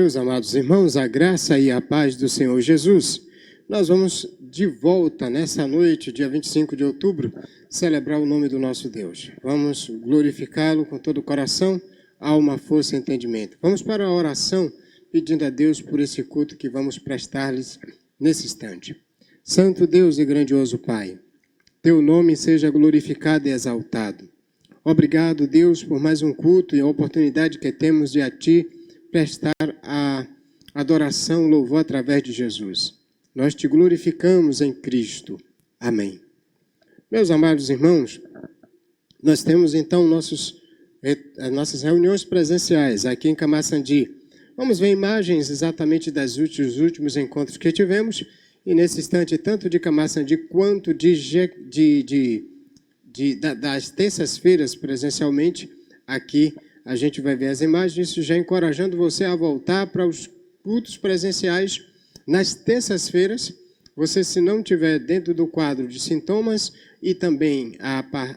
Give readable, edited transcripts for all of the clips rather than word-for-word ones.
Meus amados irmãos, a graça e a paz do Senhor Jesus, nós vamos de volta nessa noite, dia 25 de outubro, celebrar o nome do nosso Deus. Vamos glorificá-lo com todo o coração, alma, força e entendimento. Vamos para a oração, pedindo a Deus por esse culto que vamos prestar-lhes nesse instante. Santo Deus e grandioso Pai, teu nome seja glorificado e exaltado. Obrigado, Deus, por mais um culto e a oportunidade que temos de a Ti prestar a adoração, louvor através de Jesus. Nós te glorificamos em Cristo. Amém. Meus amados irmãos, nós temos então nossas reuniões presenciais aqui em Camaçandi. Vamos ver imagens exatamente dos últimos encontros que tivemos, e nesse instante, tanto de Camaçandi quanto das terças-feiras presencialmente, aqui a gente vai ver as imagens, isso já encorajando você a voltar para os cultos presenciais nas terças-feiras. Você, se não tiver dentro do quadro de sintomas, e também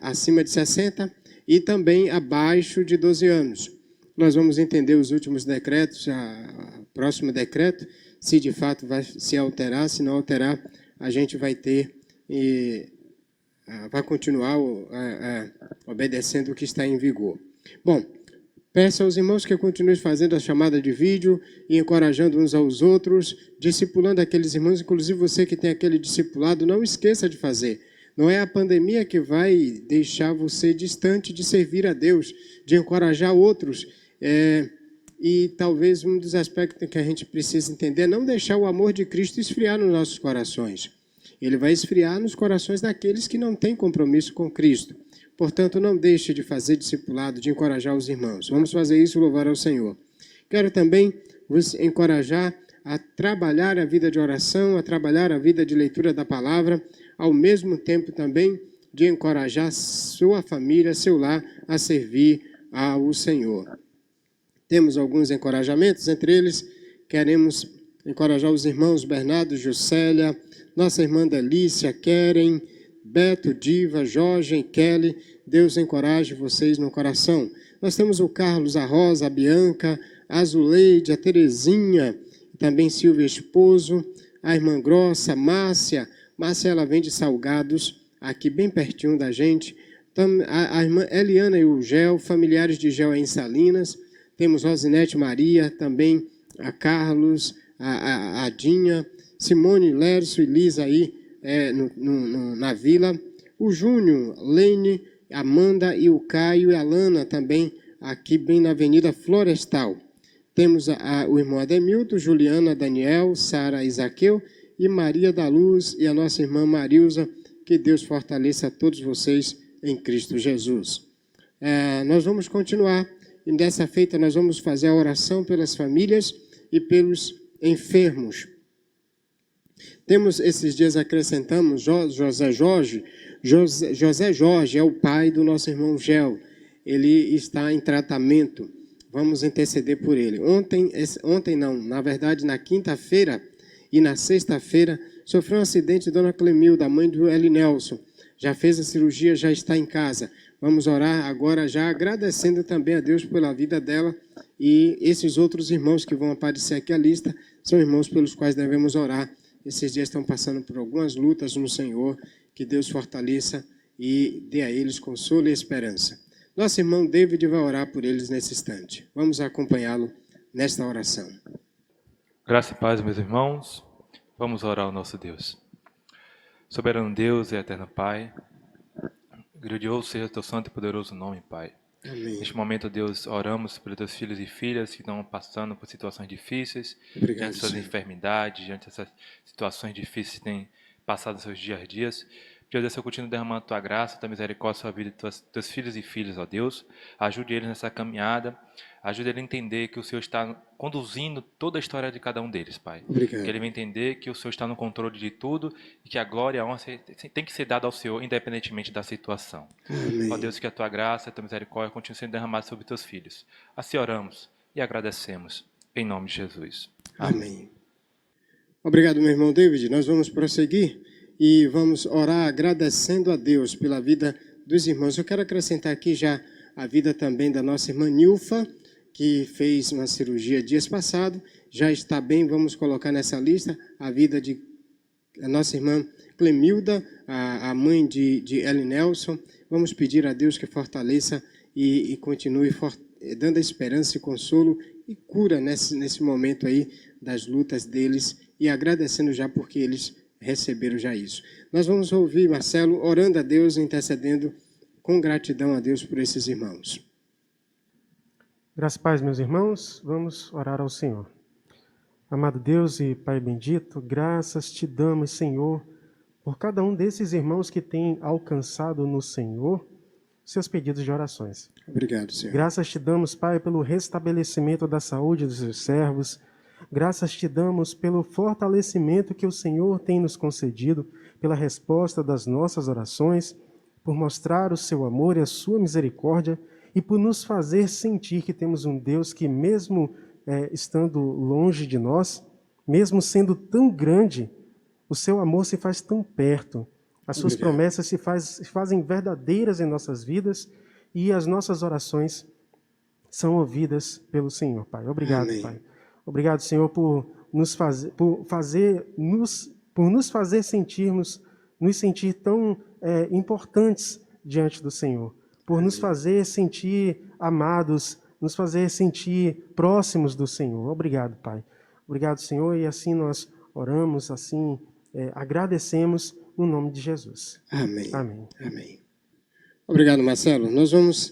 acima de 60, e também abaixo de 12 anos. Nós vamos entender os últimos decretos, o próximo decreto, se de fato vai se alterar, se não alterar, a gente vai ter vai continuar obedecendo o que está em vigor. Bom, peço aos irmãos que continuem fazendo a chamada de vídeo e encorajando uns aos outros, discipulando aqueles irmãos, inclusive você que tem aquele discipulado, não esqueça de fazer. Não é a pandemia que vai deixar você distante de servir a Deus, de encorajar outros. E talvez um dos aspectos que a gente precisa entender é não deixar o amor de Cristo esfriar nos nossos corações. Ele vai esfriar nos corações daqueles que não têm compromisso com Cristo. Portanto, não deixe de fazer discipulado, de encorajar os irmãos. Vamos fazer isso e louvar ao Senhor. Quero também vos encorajar a trabalhar a vida de oração, a trabalhar a vida de leitura da palavra, ao mesmo tempo também de encorajar sua família, seu lar, a servir ao Senhor. Temos alguns encorajamentos, entre eles queremos encorajar os irmãos Bernardo, Juscelia, nossa irmã Delícia, Keren, Beto, Diva, Jorge e Kelly. Deus encoraje vocês no coração. Nós temos o Carlos, a Rosa, a Bianca, a Azuleide, a Terezinha, também Silvia Esposo, a irmã Grossa, Márcia. Márcia, ela vem de Salgados, aqui bem pertinho da gente. A irmã Eliana e o Gel, familiares de Gel em Salinas. Temos Rosinete Maria, também a Carlos, a Dinha, Simone, Lércio e Lisa aí na vila. O Júnior, Lene, Amanda e o Caio e a Lana também aqui bem na Avenida Florestal. Temos o irmão Ademilton, Juliana, Daniel, Sara, Isaqueu e Maria da Luz e a nossa irmã Marilza. Que Deus fortaleça a todos vocês em Cristo Jesus. Nós vamos continuar. E dessa feita nós vamos fazer a oração pelas famílias e pelos enfermos. Temos esses dias, acrescentamos José Jorge. José Jorge é o pai do nosso irmão Gel. Ele está em tratamento. Vamos interceder por ele. Ontem não, na verdade na quinta-feira e na sexta-feira, sofreu um acidente Dona Clemilda, mãe do Eli Nelson. Já fez a cirurgia, já está em casa. Vamos orar agora já agradecendo também a Deus pela vida dela, e esses outros irmãos que vão aparecer aqui à lista são irmãos pelos quais devemos orar. Esses dias estão passando por algumas lutas no Senhor, que Deus fortaleça e dê a eles consolo e esperança. Nosso irmão David vai orar por eles nesse instante. Vamos acompanhá-lo nesta oração. Graça e paz, meus irmãos. Vamos orar ao nosso Deus. Soberano Deus e eterno Pai, grandioso seja o teu santo e poderoso nome, Pai. Amém. Neste momento, Deus, oramos pelos teus filhos e filhas que estão passando por situações difíceis, Obrigado, diante de suas Senhor. enfermidades, diante dessas situações difíceis que têm passado nos seus dias a dias. Deus, Senhor, continua derramando a tua graça, a tua misericórdia sobre a vida de teus filhos e filhas, ó Deus. Ajude eles nessa caminhada, ajude ele a entender que o Senhor está conduzindo toda a história de cada um deles, Pai. Obrigado. Que ele vai entender que o Senhor está no controle de tudo e que a glória e a honra tem que ser dada ao Senhor, independentemente da situação. Amém. Ó Deus, que a tua graça, a tua misericórdia continue sendo derramada sobre teus filhos. Assim oramos e agradecemos, em nome de Jesus. Amém. Obrigado, meu irmão David. Nós vamos prosseguir e vamos orar agradecendo a Deus pela vida dos irmãos. Eu quero acrescentar aqui já a vida também da nossa irmã Nilfa, que fez uma cirurgia dias passados, já está bem, vamos colocar nessa lista a vida de a nossa irmã Clemilda, a mãe de Ellen Nelson. Vamos pedir a Deus que fortaleça e continue dando esperança e consolo e cura nesse momento aí das lutas deles e agradecendo já porque eles receberam já isso. Nós vamos ouvir Marcelo orando a Deus, intercedendo com gratidão a Deus por esses irmãos. Graças e paz, meus irmãos, vamos orar ao Senhor. Amado Deus e Pai bendito, graças te damos, Senhor, por cada um desses irmãos que tem alcançado no Senhor seus pedidos de orações. Obrigado, Senhor. Graças te damos, Pai, pelo restabelecimento da saúde dos seus servos. Graças te damos pelo fortalecimento que o Senhor tem nos concedido, pela resposta das nossas orações, por mostrar o seu amor e a sua misericórdia e por nos fazer sentir que temos um Deus que, mesmo estando longe de nós, mesmo sendo tão grande, o seu amor se faz tão perto. As suas promessas se fazem verdadeiras em nossas vidas e as nossas orações são ouvidas pelo Senhor, Pai. Obrigado, Amém. Pai. Obrigado, Senhor, por nos sentir tão importantes diante do Senhor, por Amém. Nos fazer sentir amados, nos fazer sentir próximos do Senhor. Obrigado, Pai. Obrigado, Senhor, e assim nós oramos, assim agradecemos no nome de Jesus. Amém. Amém. Amém. Obrigado, Marcelo. Nós vamos,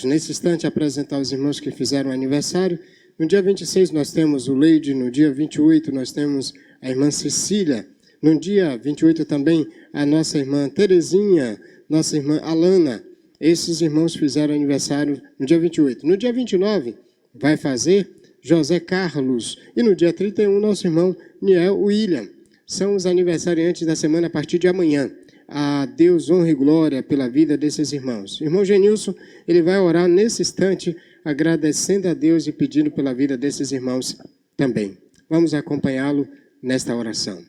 nesse instante, apresentar os irmãos que fizeram aniversário. No dia 26 nós temos o Leide, no dia 28 nós temos a irmã Cecília, no dia 28 também a nossa irmã Terezinha, nossa irmã Alana. Esses irmãos fizeram aniversário no dia 28. No dia 29 vai fazer José Carlos e no dia 31 nosso irmão Niel William. São os aniversariantes da semana a partir de amanhã. A Deus honra e glória pela vida desses irmãos. O irmão Genilson, ele vai orar nesse instante, agradecendo a Deus e pedindo pela vida desses irmãos também. Vamos acompanhá-lo nesta oração.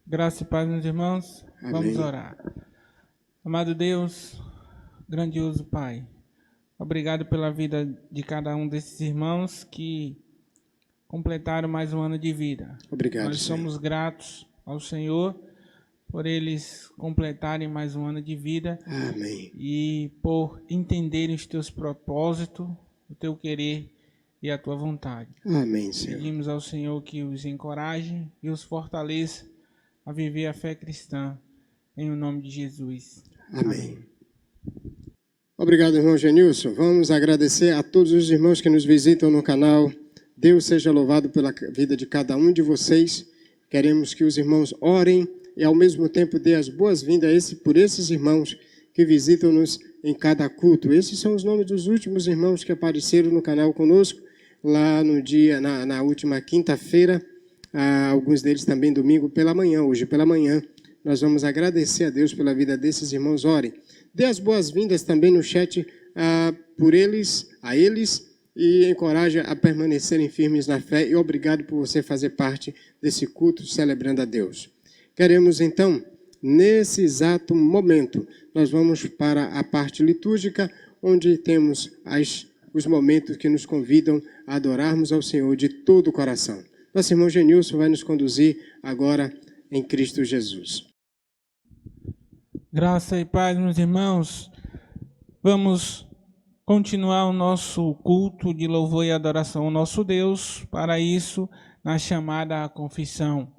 Graça e paz, meus irmãos. Amém. Vamos orar. Amado Deus, grandioso Pai, obrigado pela vida de cada um desses irmãos que completaram mais um ano de vida. Obrigado, Nós Senhor. somos gratos ao Senhor por eles completarem mais um ano de vida. Amém. E por entenderem os teus propósitos, o teu querer e a tua vontade. Amém, Senhor. Pedimos ao Senhor que os encoraje e os fortaleça a viver a fé cristã, em o nome de Jesus. Amém. Obrigado, irmão Genilson. Vamos agradecer a todos os irmãos que nos visitam no canal. Deus seja louvado pela vida de cada um de vocês. Queremos que os irmãos orem e, ao mesmo tempo, dê as boas-vindas por esses irmãos que visitam-nos em cada culto. Esses são os nomes dos últimos irmãos que apareceram no canal conosco, lá no dia, na última quinta-feira, alguns deles também domingo pela manhã. Hoje pela manhã, nós vamos agradecer a Deus pela vida desses irmãos. Orem. Dê as boas-vindas também no chat a eles, e encoraje a permanecerem firmes na fé. E obrigado por você fazer parte desse culto celebrando a Deus. Queremos, então, nesse exato momento, nós vamos para a parte litúrgica, onde temos os momentos que nos convidam a adorarmos ao Senhor de todo o coração. Nosso irmão Genilson vai nos conduzir agora em Cristo Jesus. Graça e paz, meus irmãos. Vamos continuar o nosso culto de louvor e adoração ao nosso Deus. Para isso, na chamada confissão.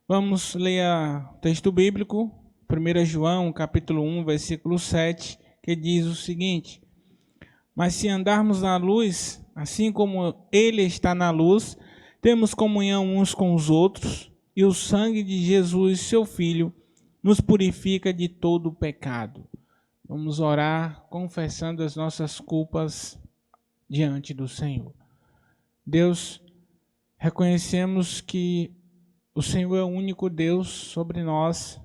Vamos ler o texto bíblico, 1 João, capítulo 1, versículo 7, que diz o seguinte: Mas se andarmos na luz, assim como Ele está na luz, temos comunhão uns com os outros, e o sangue de Jesus, seu Filho, nos purifica de todo o pecado. Vamos orar confessando as nossas culpas diante do Senhor. Deus, reconhecemos que o Senhor é o único Deus sobre nós,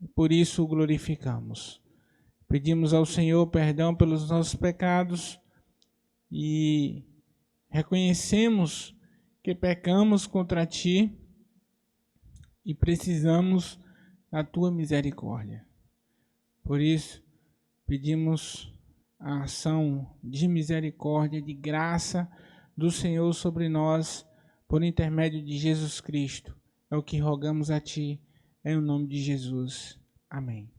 e por isso o glorificamos. Pedimos ao Senhor perdão pelos nossos pecados e reconhecemos que pecamos contra Ti e precisamos da Tua misericórdia. Por isso, pedimos a ação de misericórdia, de graça do Senhor sobre nós, por intermédio de Jesus Cristo. É o que rogamos a Ti, em nome de Jesus. Amém.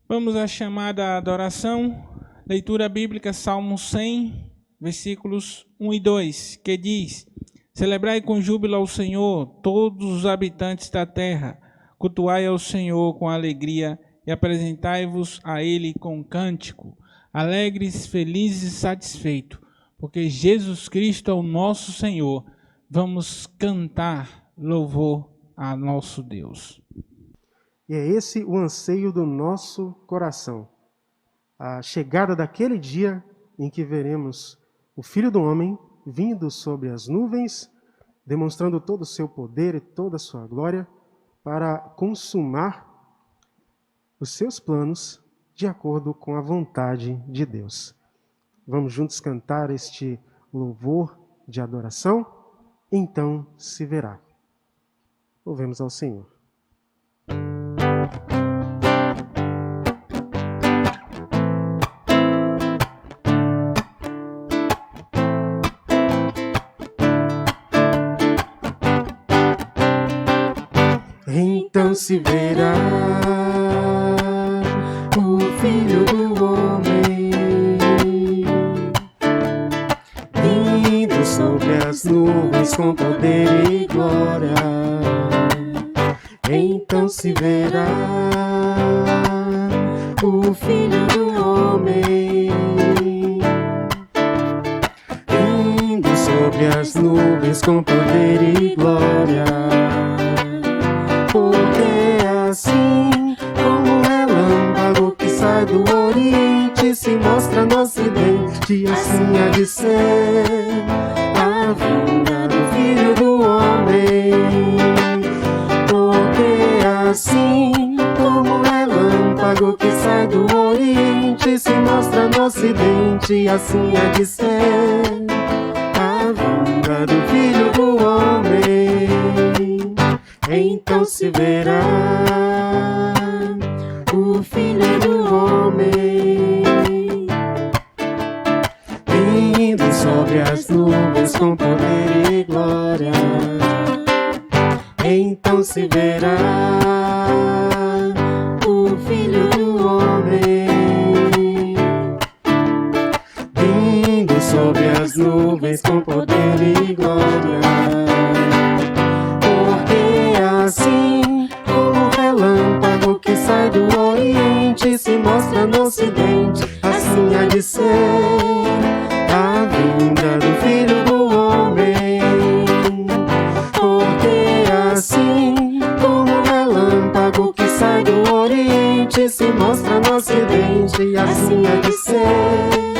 Vamos à chamada adoração. Leitura bíblica, Salmo 100, versículos 1 e 2, que diz: Celebrai com júbilo ao Senhor, todos os habitantes da terra. Cultuai ao Senhor com alegria e apresentai-vos a Ele com cântico. Alegres, felizes e satisfeitos, porque Jesus Cristo é o nosso Senhor. Vamos cantar louvor a nosso Deus. E é esse o anseio do nosso coração. A chegada daquele dia em que veremos o Filho do Homem vindo sobre as nuvens, demonstrando todo o seu poder e toda a sua glória, para consumar os seus planos de acordo com a vontade de Deus. Vamos juntos cantar este louvor de adoração? Então se verá. Louvemos ao Senhor. Então se verá o Filho do Homem vindo sobre as nuvens com poder e glória. Então se verá o Filho do Homem vindo sobre as nuvens com poder e glória. Porque assim como um relâmpago que sai do Oriente se mostra no Ocidente, assim há de ser a vinda do Filho do Homem. Porque assim como um relâmpago que sai do Oriente se mostra no Ocidente, assim há de ser a vinda do Filho do Homem. Então se verá o Filho do Homem vindo sobre as nuvens com poder e glória. Então se verá o Filho do Homem vindo sobre as nuvens com poder e glória. Assim como um relâmpago que sai do Oriente se mostra no Ocidente, assim há de ser a vinda do Filho do Homem. Porque assim como um relâmpago que sai do Oriente se mostra no Ocidente, assim há de ser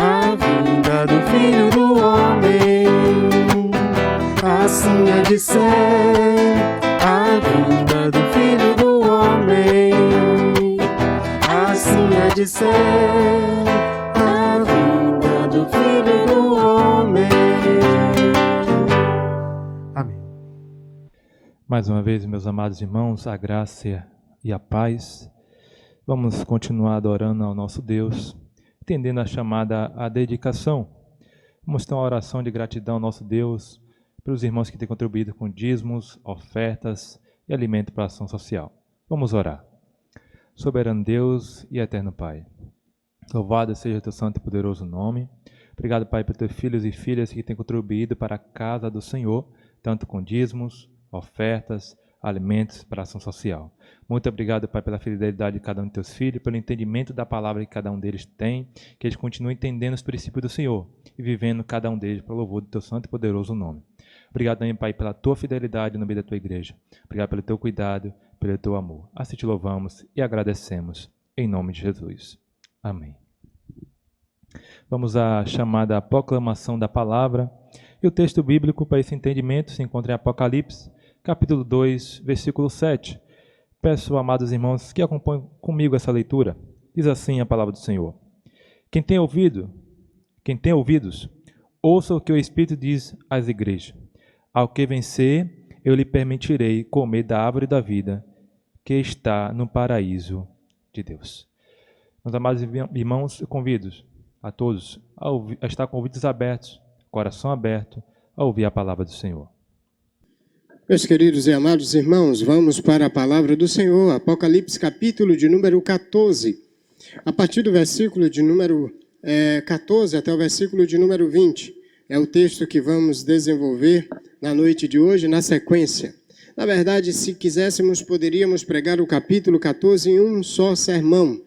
a vinda do Filho do Homem. Assim há de ser a vinda do Filho do Homem. Assim há de ser a vinda do Filho do Homem. Amém. Mais uma vez, meus amados irmãos, a graça e a paz. Vamos continuar adorando ao nosso Deus, entendendo a chamada à dedicação. Vamos ter uma oração de gratidão ao nosso Deus, pelos irmãos que têm contribuído com dízimos, ofertas e alimento para a ação social. Vamos orar. Soberano Deus e eterno Pai, louvado seja o teu santo e poderoso nome. Obrigado, Pai, por teus filhos e filhas que têm contribuído para a casa do Senhor, tanto com dízimos, ofertas, alimentos para a ação social. Muito obrigado, Pai, pela fidelidade de cada um de teus filhos, pelo entendimento da palavra que cada um deles tem, que eles continuem entendendo os princípios do Senhor e vivendo cada um deles para o louvor do teu santo e poderoso nome. Obrigado também, Pai, pela tua fidelidade no meio da tua igreja. Obrigado pelo teu cuidado, pelo teu amor. Assim te louvamos e agradecemos, em nome de Jesus. Amém. Vamos à chamada proclamação da palavra. E o texto bíblico para esse entendimento se encontra em Apocalipse, capítulo 2, versículo 7. Peço, amados irmãos, que acompanhem comigo essa leitura. Diz assim a palavra do Senhor. Quem tem ouvidos, ouça o que o Espírito diz às igrejas. Ao que vencer, eu lhe permitirei comer da árvore da vida que está no paraíso de Deus. Meus amados irmãos, eu convido a todos a estar com ouvidos abertos, coração aberto, a ouvir a palavra do Senhor. Meus queridos e amados irmãos, vamos para a palavra do Senhor, Apocalipse capítulo de número 14. A partir do versículo de número 14 até o versículo de número 20. É o texto que vamos desenvolver na noite de hoje, na sequência. Na verdade, se quiséssemos, poderíamos pregar o capítulo 14 em um só sermão.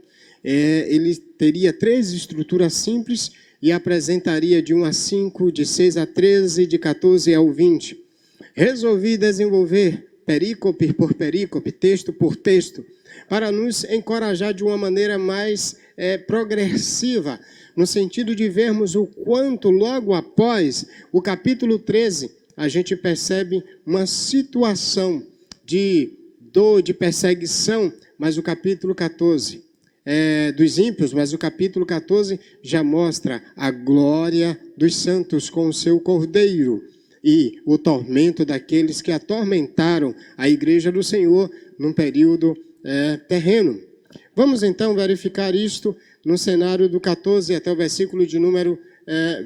Ele teria 3 estruturas simples e apresentaria de 1 a 5, de 6 a 13, de 14 ao 20. Resolvi desenvolver perícope por perícope, texto por texto, para nos encorajar de uma maneira mais progressiva, no sentido de vermos o quanto, logo após o capítulo 13, a gente percebe uma situação de dor, de perseguição, mas o capítulo 14 dos ímpios, mas o capítulo 14 já mostra a glória dos santos com o seu cordeiro e o tormento daqueles que atormentaram a igreja do Senhor num período terreno. Vamos então verificar isto no cenário do 14 até o versículo de número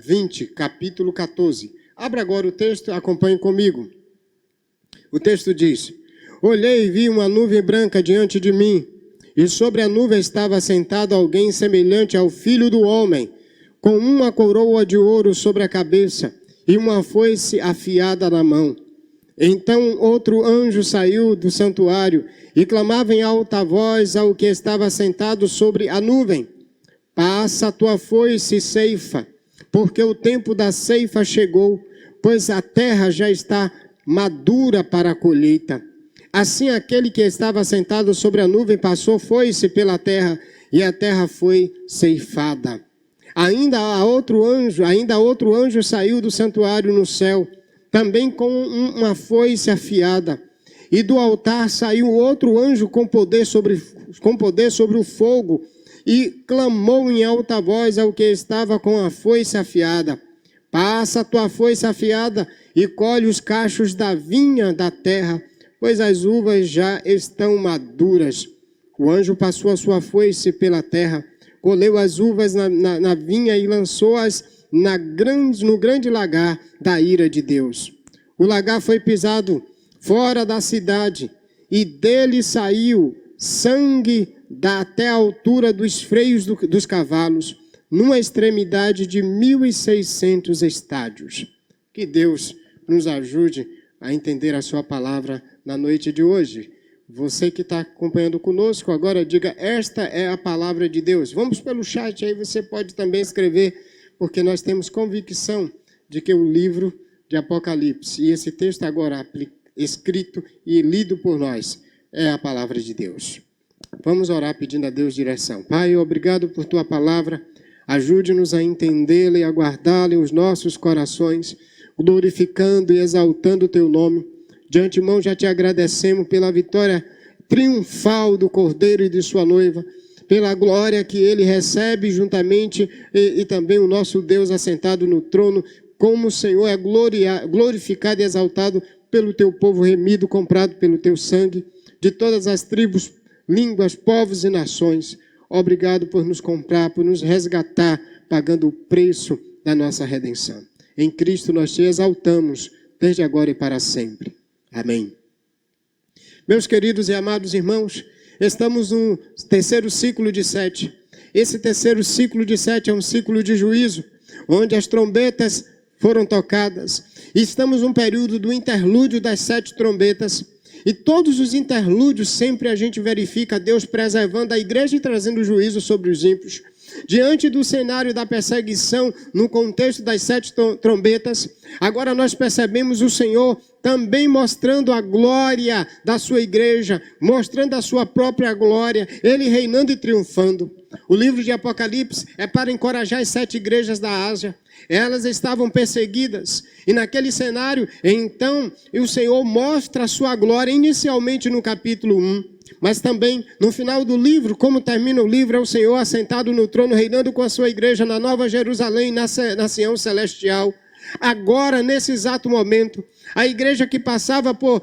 20, capítulo 14. Abra agora o texto, acompanhe comigo. O texto diz: Olhei e vi uma nuvem branca diante de mim, e sobre a nuvem estava sentado alguém semelhante ao Filho do Homem, com uma coroa de ouro sobre a cabeça e uma foice afiada na mão. Então outro anjo saiu do santuário e clamava em alta voz ao que estava sentado sobre a nuvem: Passa a tua foice e ceifa, porque o tempo da ceifa chegou, pois a terra já está madura para a colheita. Assim aquele que estava sentado sobre a nuvem passou foice pela terra, e a terra foi ceifada. Ainda outro anjo saiu do santuário no céu, também com uma foice afiada. E do altar saiu outro anjo com poder sobre o fogo, e clamou em alta voz ao que estava com a foice afiada: Passa a tua foice afiada e colhe os cachos da vinha da terra, pois as uvas já estão maduras. O anjo passou a sua foice pela terra, colheu as uvas na vinha e lançou-as no grande lagar da ira de Deus. O lagar foi pisado fora da cidade, e dele saiu sangue até a altura dos freios dos cavalos, numa extremidade de 1.600 estádios. Que Deus nos ajude a entender a sua palavra na noite de hoje. Você que está acompanhando conosco, agora diga: esta é a palavra de Deus. Vamos pelo chat, aí você pode também escrever, porque nós temos convicção de que o livro de Apocalipse, e esse texto agora escrito e lido por nós, é a palavra de Deus. Vamos orar pedindo a Deus direção. Pai, obrigado por tua palavra. Ajude-nos a entendê-la e a guardá-la em os nossos corações, glorificando e exaltando o teu nome. De antemão já te agradecemos pela vitória triunfal do Cordeiro e de sua noiva, pela glória que ele recebe juntamente e também o nosso Deus assentado no trono, como o Senhor é glorificado e exaltado pelo teu povo remido, comprado pelo teu sangue, de todas as tribos, línguas, povos e nações. Obrigado por nos comprar, por nos resgatar, pagando o preço da nossa redenção. Em Cristo nós te exaltamos, desde agora e para sempre. Amém. Meus queridos e amados irmãos, estamos no terceiro ciclo de 7. Esse terceiro ciclo de 7 é um ciclo de juízo, onde as trombetas foram tocadas. E estamos num período do interlúdio das 7 trombetas. E todos os interlúdios sempre a gente verifica Deus preservando a igreja e trazendo juízo sobre os ímpios. Diante do cenário da perseguição, no contexto das 7 trombetas, agora nós percebemos o Senhor também mostrando a glória da sua igreja, mostrando a sua própria glória, Ele reinando e triunfando. O livro de Apocalipse é para encorajar as 7 igrejas da Ásia. Elas estavam perseguidas, e naquele cenário, então, o Senhor mostra a sua glória, inicialmente no capítulo 1, mas também no final do livro, como termina o livro, é o Senhor assentado no trono, reinando com a sua igreja na Nova Jerusalém, na Sião Celestial. Agora, nesse exato momento, a igreja que passava por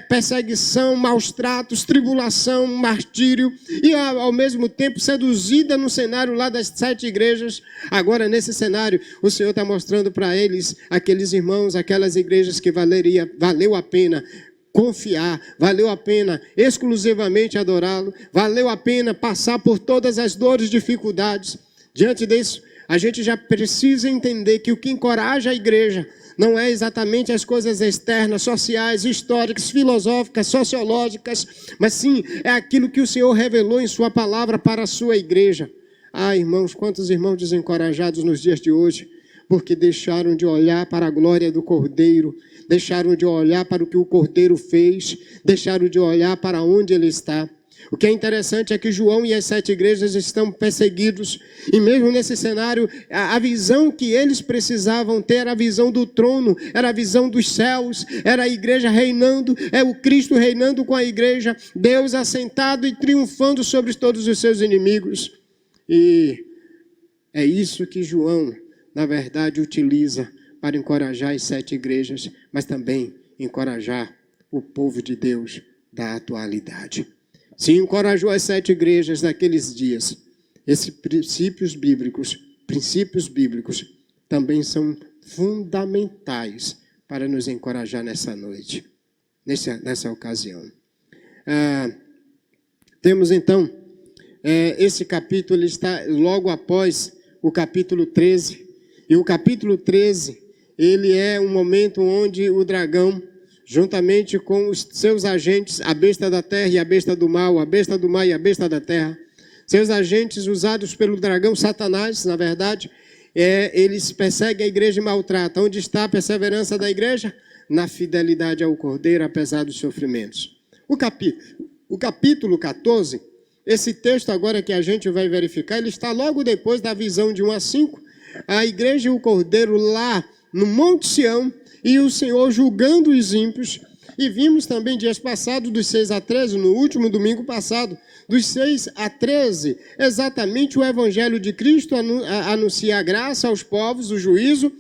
perseguição, maus tratos, tribulação, martírio, e ao mesmo tempo seduzida no cenário lá das 7 igrejas, agora nesse cenário, o Senhor está mostrando para eles, aqueles irmãos, aquelas igrejas que valeu a pena confiar, valeu a pena exclusivamente adorá-lo, valeu a pena passar por todas as dores e dificuldades. Diante disso, a gente já precisa entender que o que encoraja a igreja não é exatamente as coisas externas, sociais, históricas, filosóficas, sociológicas, mas sim é aquilo que o Senhor revelou em sua palavra para a sua igreja. Ah, irmãos, quantos irmãos desencorajados nos dias de hoje, porque deixaram de olhar para a glória do Cordeiro, deixaram de olhar para o que o Cordeiro fez, deixaram de olhar para onde ele está. O que é interessante é que João e as 7 igrejas estão perseguidos, e mesmo nesse cenário, a visão que eles precisavam ter era a visão do trono, era a visão dos céus, era a igreja reinando, é o Cristo reinando com a igreja, Deus assentado e triunfando sobre todos os seus inimigos. E é isso que João, na verdade, utiliza para encorajar as 7 igrejas, mas também encorajar o povo de Deus da atualidade. Se encorajou as 7 igrejas daqueles dias, esses princípios bíblicos também são fundamentais para nos encorajar nessa noite, nessa ocasião. Temos então, esse capítulo, ele está logo após o capítulo 13, e o capítulo 13, ele é um momento onde o dragão, juntamente com os seus agentes, a besta da terra e a besta do mal, a besta do mar e a besta da terra, seus agentes usados pelo dragão Satanás, na verdade, eles perseguem a igreja e maltratam. Onde está a perseverança da igreja? Na fidelidade ao Cordeiro, apesar dos sofrimentos. O capítulo 14, esse texto agora que a gente vai verificar, ele está logo depois da visão de 1 a 5, a igreja e o Cordeiro lá no Monte Sião, e o Senhor julgando os ímpios. E vimos também dias passados, dos 6 a 13, no último domingo passado, dos 6 a 13, exatamente o Evangelho de Cristo anuncia a graça aos povos, o juízo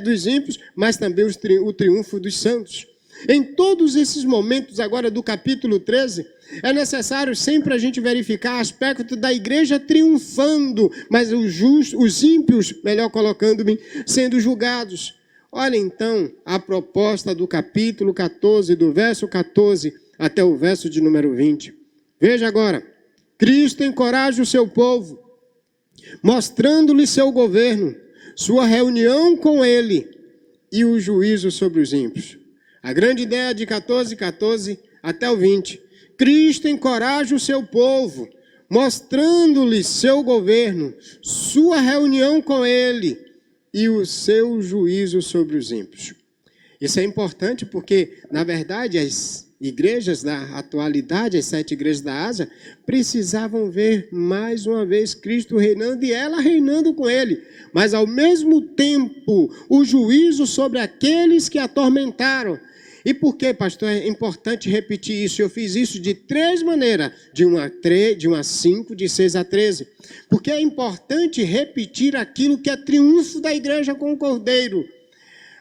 dos ímpios, mas também o triunfo dos santos. Em todos esses momentos agora do capítulo 13, é necessário sempre a gente verificar aspecto da igreja triunfando, mas os ímpios, melhor colocando-me, sendo julgados. Olha então a proposta do capítulo 14, do verso 14 até o verso de número 20. Veja agora, Cristo encoraja o seu povo, mostrando-lhe seu governo, sua reunião com ele e o juízo sobre os ímpios. A grande ideia de 14 até o 20. Cristo encoraja o seu povo, mostrando-lhe seu governo, sua reunião com ele e o seu juízo sobre os ímpios. Isso é importante porque, na verdade, as igrejas da atualidade, as 7 igrejas da Ásia, precisavam ver mais uma vez Cristo reinando e ela reinando com ele. Mas, ao mesmo tempo, o juízo sobre aqueles que atormentaram. E por que, pastor, é importante repetir isso? Eu fiz isso de 3 maneiras, de 1 a 5, de 6 a 13. Porque é importante repetir aquilo que é triunfo da igreja com o Cordeiro.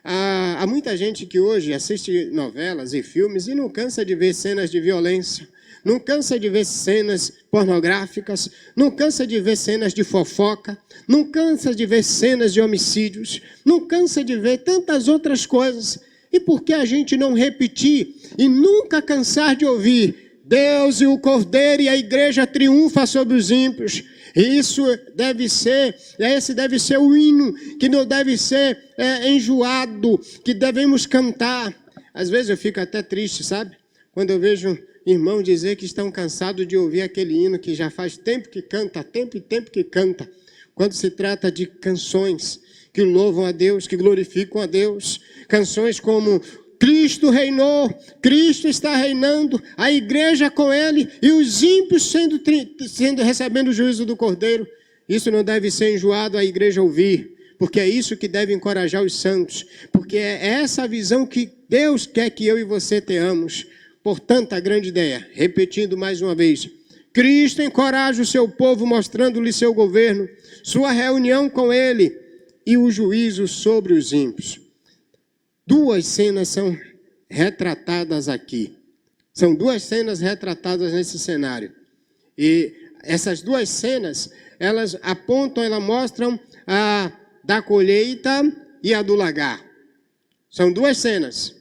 Há muita gente que hoje assiste novelas e filmes e não cansa de ver cenas de violência, não cansa de ver cenas pornográficas, não cansa de ver cenas de fofoca, não cansa de ver cenas de homicídios, não cansa de ver tantas outras coisas. E por que a gente não repetir e nunca cansar de ouvir Deus e o Cordeiro e a igreja triunfa sobre os ímpios? E esse deve ser o hino que não deve ser enjoado, que devemos cantar. Às vezes eu fico até triste, sabe? Quando eu vejo irmãos dizer que estão cansados de ouvir aquele hino que já faz tempo que canta, tempo e tempo que canta. Quando se trata de canções que louvam a Deus, que glorificam a Deus, canções como Cristo reinou, Cristo está reinando, a igreja com ele e os ímpios recebendo o juízo do Cordeiro. Isso não deve ser enjoado a igreja ouvir, porque é isso que deve encorajar os santos, porque é essa visão que Deus quer que eu e você tenhamos. Portanto, a grande ideia, repetindo mais uma vez, Cristo encoraja o seu povo, mostrando-lhe seu governo, sua reunião com ele e o juízo sobre os ímpios. duas cenas são retratadas aqui. São duas cenas retratadas nesse cenário. E essas duas cenas, elas apontam, elas mostram a da colheita e a do lagar. São duas cenas.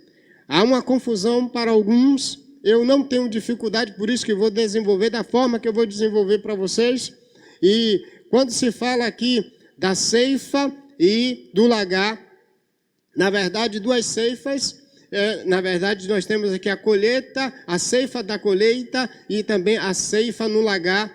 Há uma confusão para alguns. Eu não tenho dificuldade, por isso que vou desenvolver da forma que eu vou desenvolver para vocês. E quando se fala aqui da ceifa e do lagar, na verdade, duas ceifas. Na verdade, nós temos aqui a colheita, a ceifa da colheita e também a ceifa no lagar.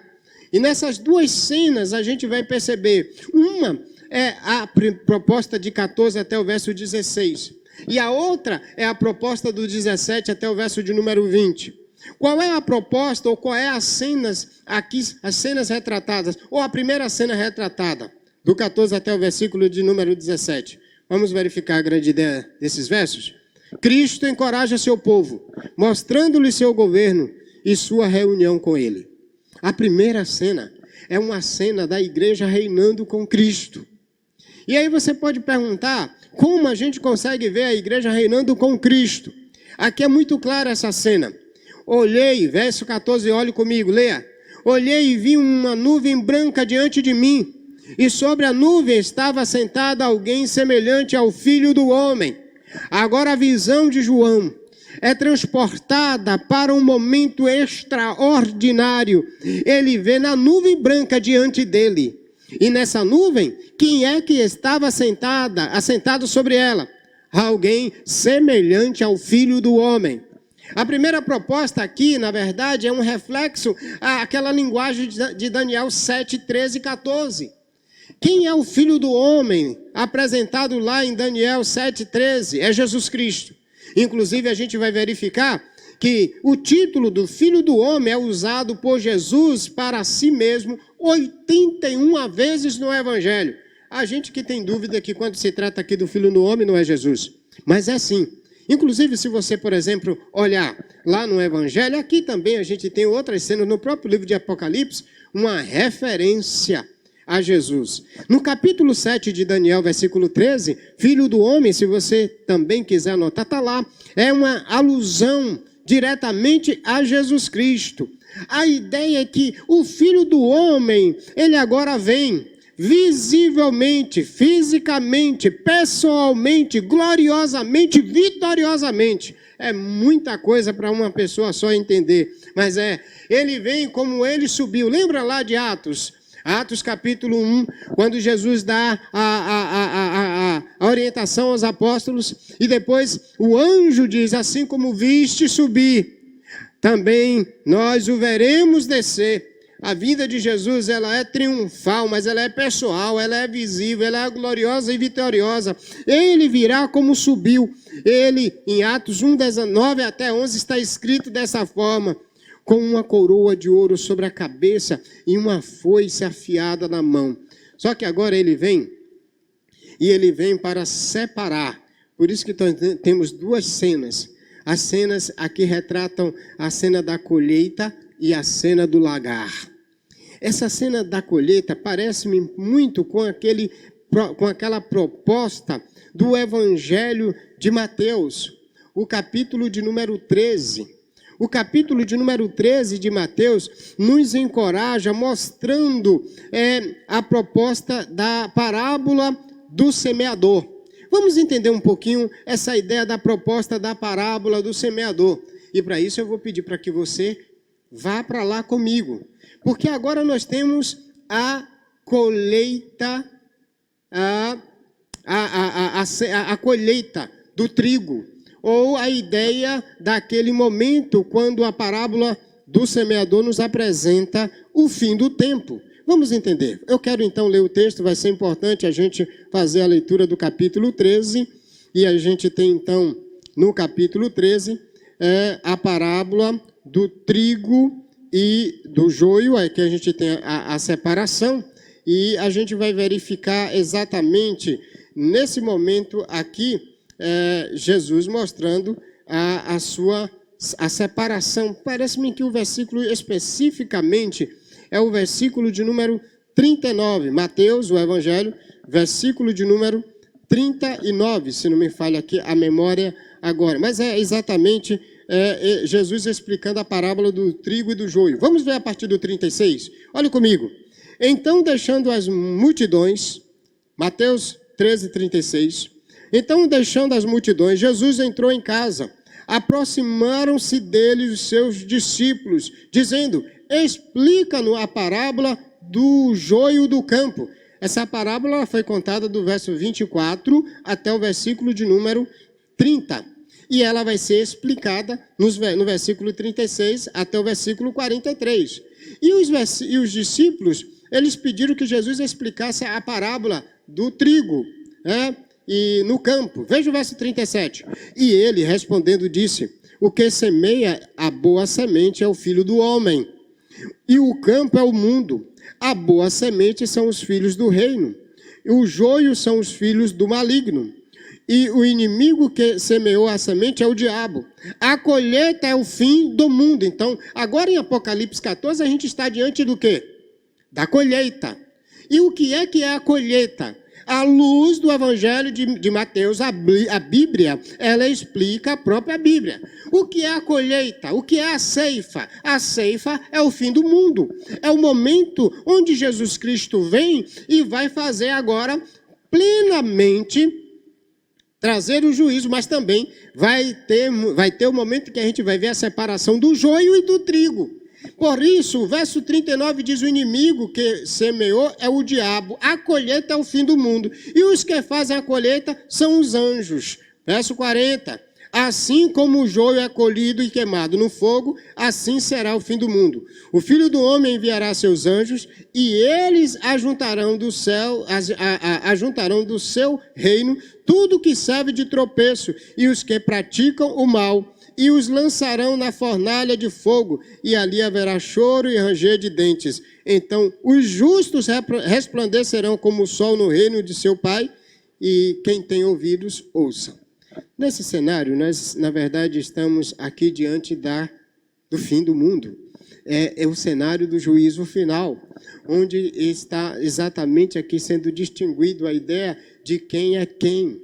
E nessas duas cenas a gente vai perceber, uma é a proposta de 14 até o verso 16, e a outra é a proposta do 17 até o verso de número 20. Qual é a proposta ou qual é as cenas aqui, as cenas retratadas, ou a primeira cena retratada, do 14 até o versículo de número 17? Vamos verificar a grande ideia desses versos? Cristo encoraja seu povo, mostrando-lhe seu governo e sua reunião com ele. A primeira cena é uma cena da igreja reinando com Cristo. E aí você pode perguntar, como a gente consegue ver a igreja reinando com Cristo? Aqui é muito clara essa cena. Olhei, verso 14, olhe comigo, leia. Olhei e vi uma nuvem branca diante de mim, e sobre a nuvem estava sentado alguém semelhante ao Filho do Homem. Agora a visão de João é transportada para um momento extraordinário. Ele vê na nuvem branca diante dele. E nessa nuvem, quem é que estava assentado sobre ela? Alguém semelhante ao Filho do Homem. A primeira proposta aqui, na verdade, é um reflexo àquela linguagem de Daniel 7, 13 e 14. Quem é o Filho do Homem apresentado lá em Daniel 7,13? É Jesus Cristo. Inclusive, a gente vai verificar que o título do Filho do Homem é usado por Jesus para si mesmo 81 vezes no Evangelho. A gente que tem dúvida que quando se trata aqui do Filho do Homem não é Jesus. Mas é sim. Inclusive, se você, por exemplo, olhar lá no Evangelho, aqui também a gente tem outras cenas no próprio livro de Apocalipse, uma referência a Jesus. No capítulo 7 de Daniel, versículo 13, Filho do Homem, se você também quiser anotar, está lá. É uma alusão diretamente a Jesus Cristo. A ideia é que o Filho do Homem, ele agora vem visivelmente, fisicamente, pessoalmente, gloriosamente, vitoriosamente. É muita coisa para uma pessoa só entender. Mas ele vem como ele subiu. Lembra lá de Atos? Atos capítulo 1, quando Jesus dá a orientação aos apóstolos, e depois o anjo diz, assim como viste subir, também nós o veremos descer. A vinda de Jesus, ela é triunfal, mas ela é pessoal, ela é visível, ela é gloriosa e vitoriosa. Ele virá como subiu. Ele, em Atos 1, 19 até 11, está escrito dessa forma: com uma coroa de ouro sobre a cabeça e uma foice afiada na mão. Só que agora ele vem, e ele vem para separar. Por isso que temos duas cenas. As cenas aqui retratam a cena da colheita e a cena do lagar. Essa cena da colheita parece-me muito com aquela proposta do Evangelho de Mateus, o capítulo de número 13. O capítulo de número 13 de Mateus nos encoraja mostrando a proposta da parábola do semeador. Vamos entender um pouquinho essa ideia da proposta da parábola do semeador. E para isso eu vou pedir para que você vá para lá comigo. Porque agora nós temos a colheita, a colheita do trigo. Ou a ideia daquele momento quando a parábola do semeador nos apresenta o fim do tempo. Vamos entender. Eu quero então ler o texto, vai ser importante a gente fazer a leitura do capítulo 13. E a gente tem então, no capítulo 13, a parábola do trigo e do joio, é que a gente tem a separação. E a gente vai verificar exatamente nesse momento aqui, Jesus mostrando a separação. Parece-me que o versículo especificamente é o versículo de número 39. Mateus, o Evangelho, versículo de número 39, se não me falha aqui a memória agora. Mas é exatamente Jesus explicando a parábola do trigo e do joio. Vamos ver a partir do 36? Olha comigo. Então, deixando as multidões, Mateus 13, 36. Então, deixando as multidões, Jesus entrou em casa. Aproximaram-se dele os seus discípulos, dizendo: explica-nos a parábola do joio do campo. Essa parábola foi contada do verso 24 até o versículo de número 30. E ela vai ser explicada no versículo 36 até o versículo 43. E os discípulos, eles pediram que Jesus explicasse a parábola do trigo, e no campo. Veja o verso 37. E ele, respondendo, disse: o que semeia a boa semente é o filho do homem, e o campo é o mundo. A boa semente são os filhos do reino, e o joio são os filhos do maligno. E o inimigo que semeou a semente é o diabo. A colheita é o fim do mundo. Então, agora em Apocalipse 14, a gente está diante do quê? Da colheita. E o que é a colheita? À luz do Evangelho de Mateus, a Bíblia, ela explica a própria Bíblia. O que é a colheita? O que é a ceifa? A ceifa é o fim do mundo. É o momento onde Jesus Cristo vem e vai fazer agora plenamente trazer o juízo, mas também vai ter o momento que a gente vai ver a separação do joio e do trigo. Por isso, o verso 39 diz: o inimigo que semeou é o diabo, a colheita é o fim do mundo, e os que fazem a colheita são os anjos. Verso 40, assim como o joio é colhido e queimado no fogo, assim será o fim do mundo. O Filho do Homem enviará seus anjos, e eles ajuntarão do seu reino tudo que serve de tropeço, e os que praticam o mal, e os lançarão na fornalha de fogo, e ali haverá choro e ranger de dentes. Então os justos resplandecerão como o sol no reino de seu Pai, e quem tem ouvidos, ouça. Nesse cenário, nós, na verdade, estamos aqui diante do fim do mundo. É o cenário do juízo final, onde está exatamente aqui sendo distinguido a ideia de quem é quem,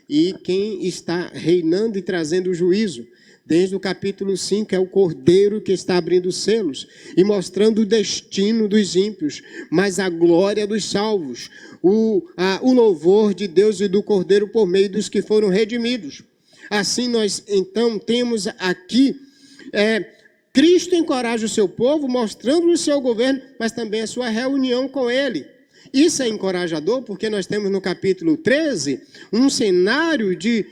e quem está reinando e trazendo o juízo. Desde o capítulo 5, é o Cordeiro que está abrindo os selos e mostrando o destino dos ímpios, mas a glória dos salvos, o louvor de Deus e do Cordeiro por meio dos que foram redimidos. Assim nós, então, temos aqui, Cristo encoraja o seu povo, mostrando o seu governo, mas também a sua reunião com ele. Isso é encorajador, porque nós temos no capítulo 13 um cenário de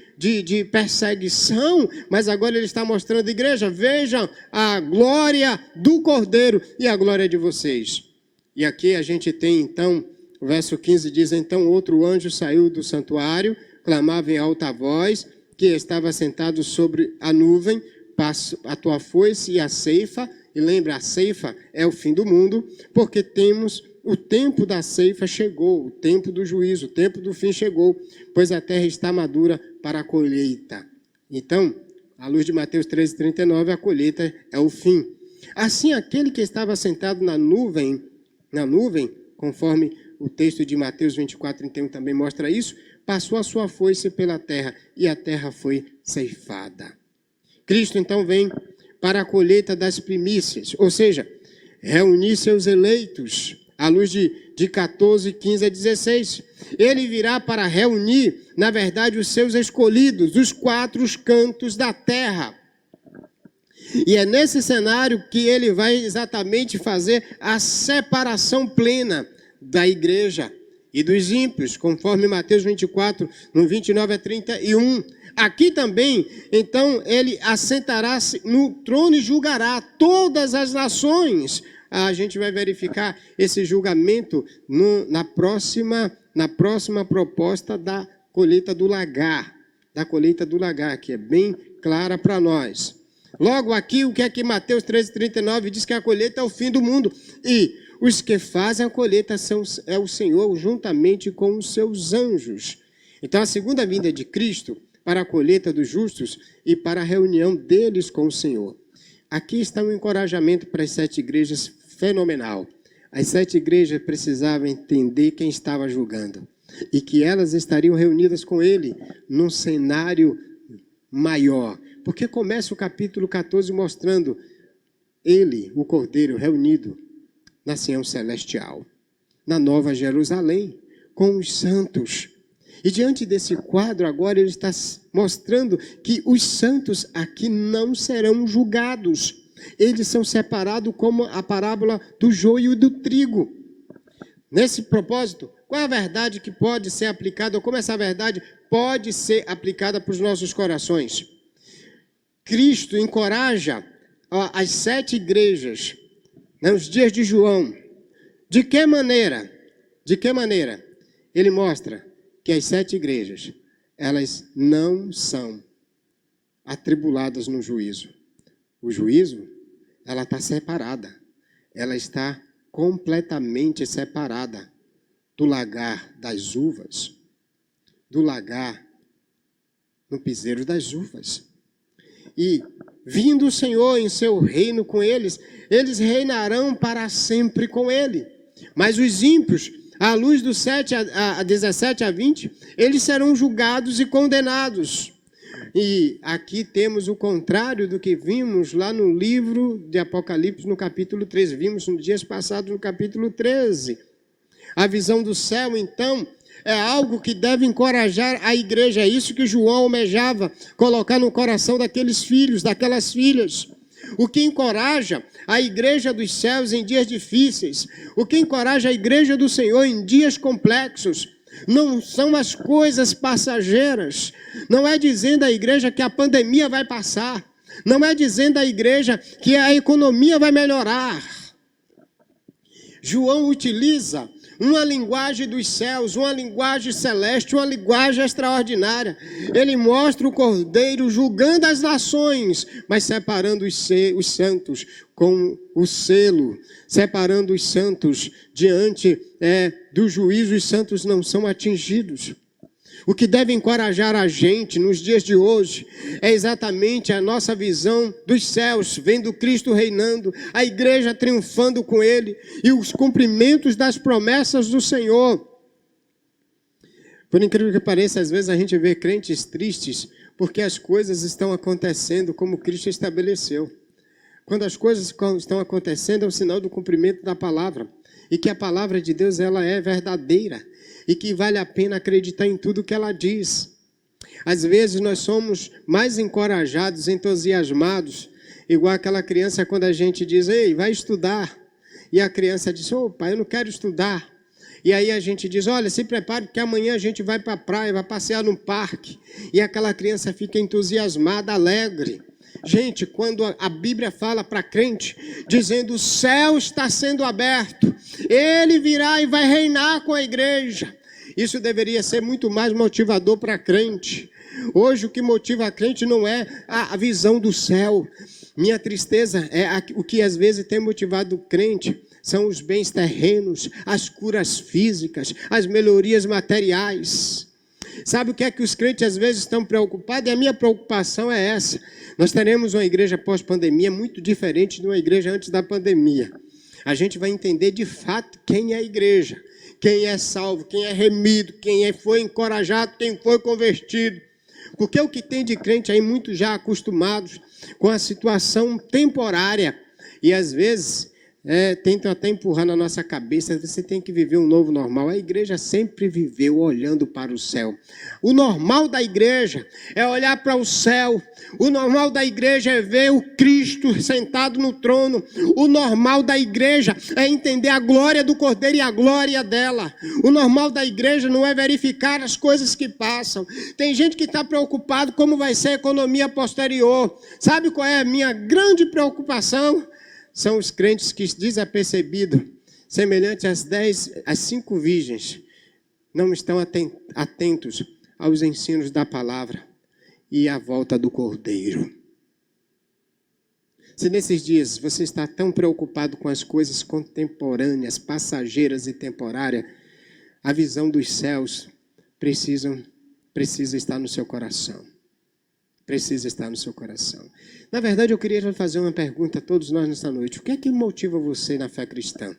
perseguição, mas agora ele está mostrando, igreja, vejam a glória do Cordeiro e a glória de vocês. E aqui a gente tem, então, o verso 15 diz: então outro anjo saiu do santuário, clamava em alta voz, que estava sentado sobre a nuvem: passa a tua foice e a ceifa. E lembra, a ceifa é o fim do mundo, porque temos o tempo da ceifa chegou, o tempo do juízo, o tempo do fim chegou, pois a terra está madura para a colheita. Então, à luz de Mateus 13, 39, a colheita é o fim. Assim, aquele que estava sentado na nuvem, conforme o texto de Mateus 24, 31 também mostra isso, passou a sua foice pela terra, e a terra foi ceifada. Cristo, então, vem para a colheita das primícias, ou seja, reunir seus eleitos, à luz de 14, 15 a 16. Ele virá para reunir, na verdade, os seus escolhidos, dos quatro cantos da terra. E é nesse cenário que ele vai exatamente fazer a separação plena da igreja e dos ímpios, conforme Mateus 24, no 29 a 31. Aqui também, então, ele assentará-se no trono e julgará todas as nações. A gente vai verificar esse julgamento na próxima proposta da colheita do lagar, que é bem clara para nós. Logo aqui, o que é que Mateus 13, 39 diz? Que a colheita é o fim do mundo, e os que fazem a colheita é o Senhor, juntamente com os seus anjos. Então, a segunda vinda de Cristo para a colheita dos justos e para a reunião deles com o Senhor. Aqui está um encorajamento para as 7 igrejas fenomenal. As 7 igrejas precisavam entender quem estava julgando. e que elas estariam reunidas com ele num cenário maior. Porque começa o capítulo 14 mostrando ele, o Cordeiro, reunido na Sião Celestial, na Nova Jerusalém, com os santos. E diante desse quadro, agora ele está mostrando que os santos aqui não serão julgados. Eles são separados como a parábola do joio e do trigo. Nesse propósito, qual é a verdade que pode ser aplicada, ou como essa verdade pode ser aplicada para os nossos corações? Cristo encoraja as 7 igrejas, nos dias de João. De que maneira? De que maneira? Ele mostra que as 7 igrejas, elas não são atribuladas no juízo. O juízo, ela está separada. Ela está completamente separada do lagar das uvas, do lagar no piseiro das uvas. E, vindo o Senhor em seu reino com eles, eles reinarão para sempre com ele. Mas os ímpios, à luz do 7 a 17 a 20, eles serão julgados e condenados. E aqui temos o contrário do que vimos lá no livro de Apocalipse, no capítulo 13. Vimos nos dias passados no capítulo 13. A visão do céu, então, é algo que deve encorajar a igreja. É isso que João almejava, colocar no coração daqueles filhos, daquelas filhas. O que encoraja a igreja dos céus em dias difíceis, o que encoraja a igreja do Senhor em dias complexos, não são as coisas passageiras. Não é dizendo à igreja que a pandemia vai passar. Não é dizendo à igreja que a economia vai melhorar. João utiliza uma linguagem dos céus, uma linguagem celeste, uma linguagem extraordinária. Ele mostra o Cordeiro julgando as nações, mas separando os santos com o selo, separando os santos diante do juízo. Os santos não são atingidos. O que deve encorajar a gente nos dias de hoje é exatamente a nossa visão dos céus, vendo Cristo reinando, a igreja triunfando com Ele e os cumprimentos das promessas do Senhor. Por incrível que pareça, às vezes a gente vê crentes tristes porque as coisas estão acontecendo como Cristo estabeleceu. Quando as coisas estão acontecendo é um sinal do cumprimento da palavra e que a palavra de Deus ela é verdadeira. E que vale a pena acreditar em tudo que ela diz. Às vezes nós somos mais encorajados, entusiasmados, igual aquela criança quando a gente diz, ei, vai estudar. E a criança diz, pai, eu não quero estudar. E aí a gente diz, olha, se prepare porque amanhã a gente vai para a praia, vai passear no parque. E aquela criança fica entusiasmada, alegre. Gente, quando a Bíblia fala para crente, dizendo o céu está sendo aberto, ele virá e vai reinar com a igreja. Isso deveria ser muito mais motivador para crente. Hoje o que motiva a crente não é a visão do céu. Minha tristeza é o que às vezes tem motivado o crente. São os bens terrenos, as curas físicas, as melhorias materiais. Sabe o que é que os crentes às vezes estão preocupados? E a minha preocupação é essa. Nós teremos uma igreja pós-pandemia muito diferente de uma igreja antes da pandemia. A gente vai entender de fato quem é a igreja, quem é salvo, quem é remido, quem foi encorajado, quem foi convertido. Porque o que tem de crente aí, muitos já acostumados com a situação temporária. E às vezes tentam até empurrar na nossa cabeça, você tem que viver um novo normal. A igreja sempre viveu olhando para o céu. O normal da igreja é olhar para o céu. O normal da igreja é ver o Cristo sentado no trono. O normal da igreja é entender a glória do Cordeiro e a glória dela. O normal da igreja não é verificar as coisas que passam. Tem gente que está preocupado como vai ser a economia posterior. Sabe qual é a minha grande preocupação? São os crentes que, desapercebidos, semelhantes às 5 virgens, não estão atentos aos ensinos da palavra e à volta do Cordeiro. Se nesses dias você está tão preocupado com as coisas contemporâneas, passageiras e temporárias, a visão dos céus precisa estar no seu coração. Precisa estar no seu coração. Na verdade, eu queria fazer uma pergunta a todos nós nesta noite. O que é que motiva você na fé cristã?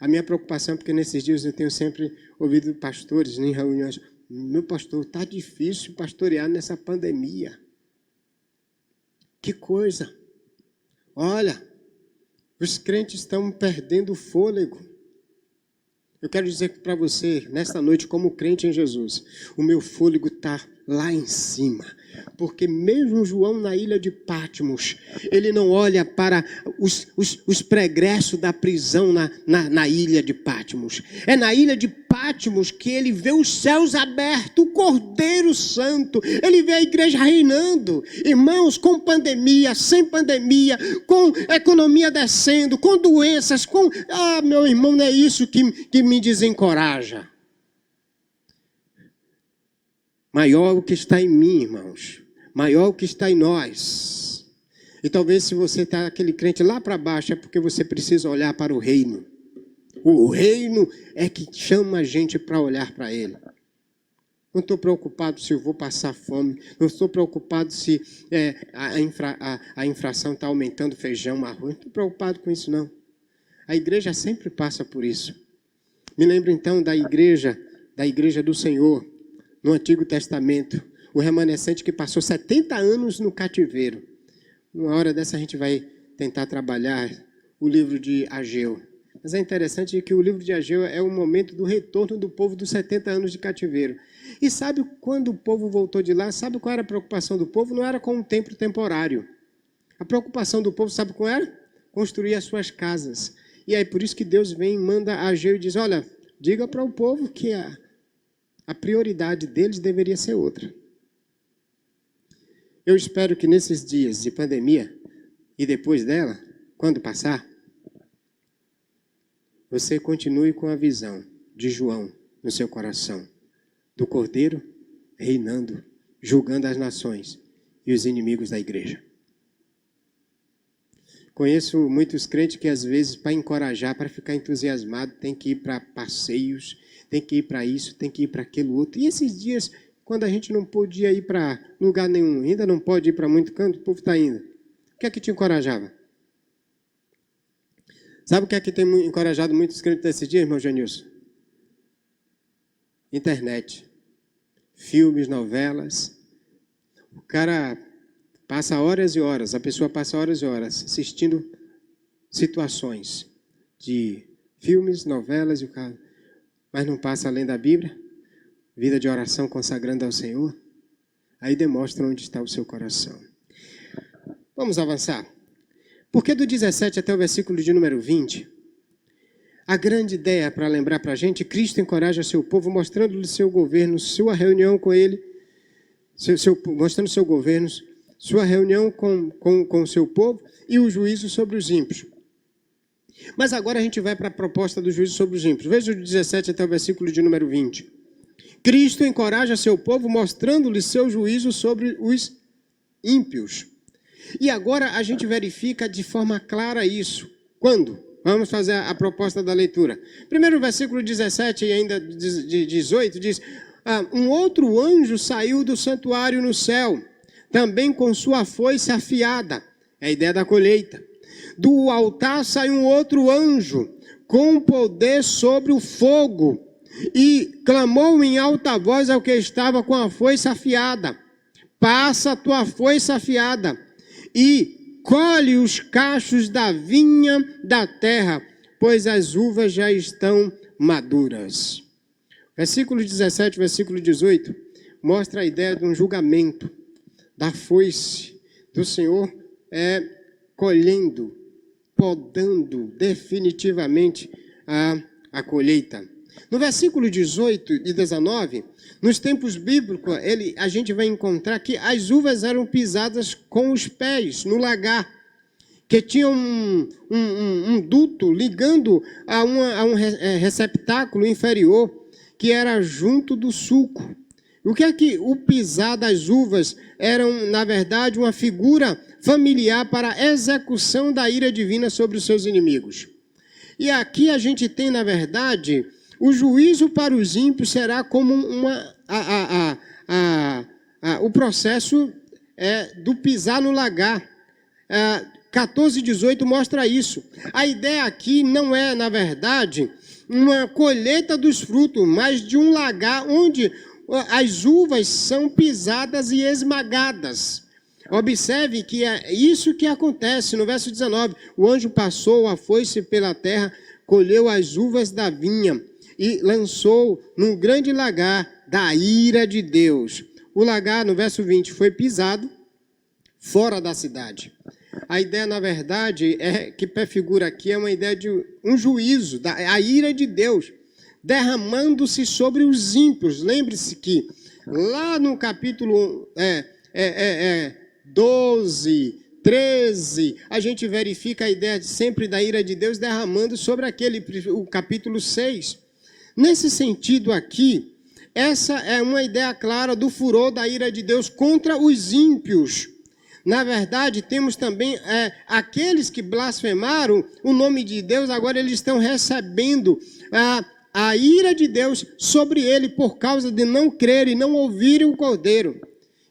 A minha preocupação, porque nesses dias eu tenho sempre ouvido pastores em reuniões, meu pastor, está difícil pastorear nessa pandemia. Que coisa! Olha, os crentes estão perdendo o fôlego. Eu quero dizer para você, nesta noite, como crente em Jesus, o meu fôlego está lá em cima. Porque mesmo João na ilha de Patmos, ele não olha para os pregressos da prisão na ilha de Patmos. É na ilha de Patmos que ele vê os céus abertos, o Cordeiro Santo. Ele vê a igreja reinando. Irmãos, com pandemia, sem pandemia, com economia descendo, com doenças, com... Ah, meu irmão, não é isso que me desencoraja. Maior o que está em mim, irmãos. Maior o que está em nós. E talvez se você está aquele crente lá para baixo, é porque você precisa olhar para o reino. O reino é que chama a gente para olhar para ele. Não estou preocupado se eu vou passar fome. Não estou preocupado se a infração está aumentando feijão, arroz. Não estou preocupado com isso, não. A igreja sempre passa por isso. Me lembro então da igreja do Senhor, no Antigo Testamento, o remanescente que passou 70 anos no cativeiro. Uma hora dessa a gente vai tentar trabalhar o livro de Ageu. Mas é interessante que o livro de Ageu é o momento do retorno do povo dos 70 anos de cativeiro. E sabe quando o povo voltou de lá? Sabe qual era a preocupação do povo? Não era com um templo temporário. A preocupação do povo, sabe qual era? Construir as suas casas. E aí por isso que Deus vem e manda Ageu e diz, olha, diga para o povo que a prioridade deles deveria ser outra. Eu espero que nesses dias de pandemia e depois dela, quando passar, você continue com a visão de João no seu coração, do Cordeiro reinando, julgando as nações e os inimigos da igreja. Conheço muitos crentes que às vezes para encorajar, para ficar entusiasmado, tem que ir para passeios, tem que ir para isso, tem que ir para aquilo outro. E esses dias, quando a gente não podia ir para lugar nenhum, ainda não pode ir para muito canto, o povo está indo. O que é que te encorajava? Sabe o que é que tem encorajado muitos crentes nesses dias, irmão Janilson? Internet. Filmes, novelas. O cara passa horas e horas, a pessoa passa horas e horas assistindo situações de filmes, novelas, mas não passa além da Bíblia, vida de oração consagrando ao Senhor, aí demonstra onde está o seu coração. Vamos avançar. Porque do 17 até o versículo de número 20, a grande ideia para lembrar para a gente, Cristo encoraja seu povo, mostrando-lhe seu governo, sua reunião com ele, mostrando seu governo, sua reunião com o seu povo e o juízo sobre os ímpios. Mas agora a gente vai para a proposta do juízo sobre os ímpios. Veja o 17 até o versículo de número 20. Cristo encoraja seu povo, mostrando-lhe seu juízo sobre os ímpios. E agora a gente verifica de forma clara isso. Quando? Vamos fazer a proposta da leitura. Primeiro versículo 17 e ainda 18 diz, um outro anjo saiu do santuário no céu, também com sua foice afiada. É a ideia da colheita. Do altar saiu um outro anjo, com poder sobre o fogo, e clamou em alta voz ao que estava com a foice afiada, passa a tua foice afiada, e colhe os cachos da vinha da terra, pois as uvas já estão maduras. Versículo 17, versículo 18, mostra a ideia de um julgamento, da foice do Senhor colhendo, podando definitivamente a colheita. No versículo 18 e 19, nos tempos bíblicos, a gente vai encontrar que as uvas eram pisadas com os pés no lagar, que tinha um duto ligando a um receptáculo inferior, que era junto do sulco. O que é que o pisar das uvas eram, na verdade, uma figura familiar para a execução da ira divina sobre os seus inimigos. E aqui a gente tem, na verdade, o juízo para os ímpios será como o processo do pisar no lagar. 14:18 mostra isso. A ideia aqui não é, na verdade, uma colheita dos frutos, mas de um lagar onde as uvas são pisadas e esmagadas. Observe que é isso que acontece no verso 19. O anjo passou a foice pela terra, colheu as uvas da vinha e lançou num grande lagar da ira de Deus. O lagar, no verso 20, foi pisado fora da cidade. A ideia, na verdade, que prefigura aqui é uma ideia de um juízo, a ira de Deus, derramando-se sobre os ímpios. Lembre-se que lá no capítulo 12, 13, a gente verifica a ideia sempre da ira de Deus derramando sobre o capítulo 6. Nesse sentido aqui, essa é uma ideia clara do furor da ira de Deus contra os ímpios. Na verdade, temos também aqueles que blasfemaram o nome de Deus, agora eles estão recebendo a ira de Deus sobre ele por causa de não crerem e não ouvirem o Cordeiro.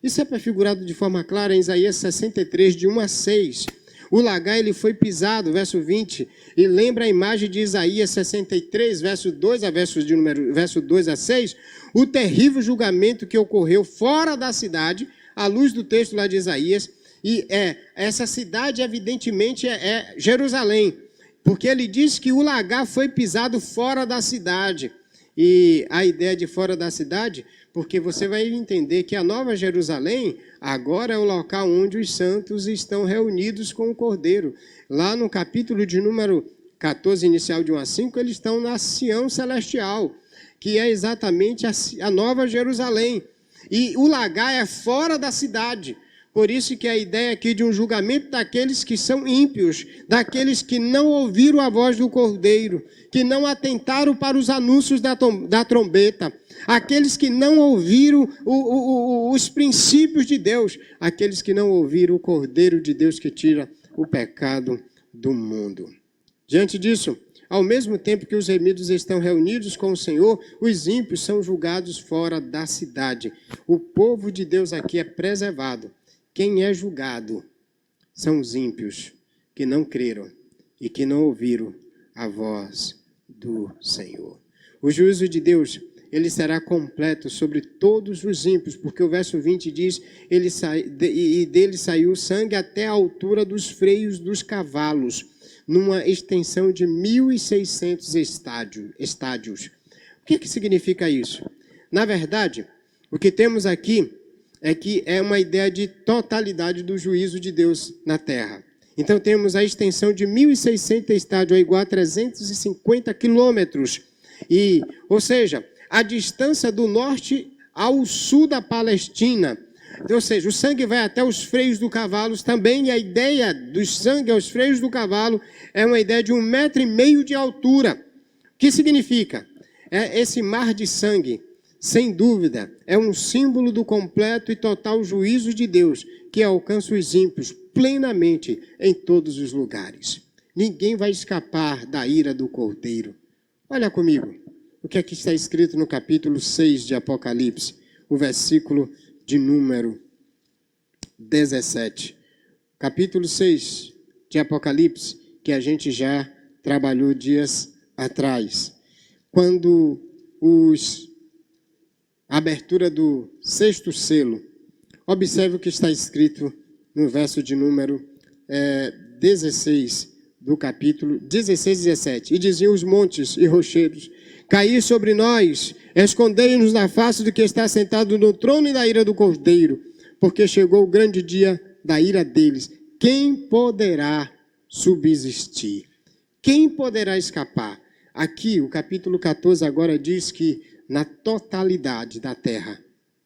Isso é prefigurado de forma clara em Isaías 63, de 1 a 6. O lagar ele foi pisado, verso 20, e lembra a imagem de Isaías 63, verso 2 a 6, o terrível julgamento que ocorreu fora da cidade, à luz do texto lá de Isaías, e essa cidade evidentemente é Jerusalém, porque ele diz que o lagar foi pisado fora da cidade. E a ideia de fora da cidade, porque você vai entender que a Nova Jerusalém agora é o local onde os santos estão reunidos com o Cordeiro. Lá no capítulo de número 14, inicial de 1 a 5, eles estão na Sião Celestial, que é exatamente a Nova Jerusalém. E o lagar é fora da cidade. Por isso que a ideia aqui de um julgamento daqueles que são ímpios, daqueles que não ouviram a voz do Cordeiro, que não atentaram para os anúncios da trombeta, aqueles que não ouviram os princípios de Deus, aqueles que não ouviram o Cordeiro de Deus que tira o pecado do mundo. Diante disso, ao mesmo tempo que os remidos estão reunidos com o Senhor, os ímpios são julgados fora da cidade. O povo de Deus aqui é preservado. Quem é julgado são os ímpios que não creram e que não ouviram a voz do Senhor. O juízo de Deus, ele será completo sobre todos os ímpios, porque o verso 20 diz, e dele saiu sangue até a altura dos freios dos cavalos, numa extensão de 1.600 estádios. O que significa isso? Na verdade, o que temos aqui é que é uma ideia de totalidade do juízo de Deus na terra. Então temos a extensão de 1.600 estádios, igual a 350 quilômetros. Ou seja, a distância do norte ao sul da Palestina. Ou seja, o sangue vai até os freios do cavalo também, e a ideia do sangue aos freios do cavalo é uma ideia de 1,5 metro de altura. O que significa? Esse mar de sangue, sem dúvida, é um símbolo do completo e total juízo de Deus, que alcança os ímpios plenamente em todos os lugares. Ninguém vai escapar da ira do Cordeiro. Olha comigo, o que aqui está escrito no capítulo 6 de Apocalipse, o versículo de número 17. Capítulo 6 de Apocalipse, que a gente já trabalhou dias atrás. Quando a abertura do 6º selo, observe o que está escrito no verso de número 16 do capítulo 16 e 17. E diziam os montes e rochedos, caí sobre nós, escondei-nos na face do que está sentado no trono e da ira do Cordeiro, porque chegou o grande dia da ira deles. Quem poderá subsistir? Quem poderá escapar? Aqui, o capítulo 14 agora diz que na totalidade da terra,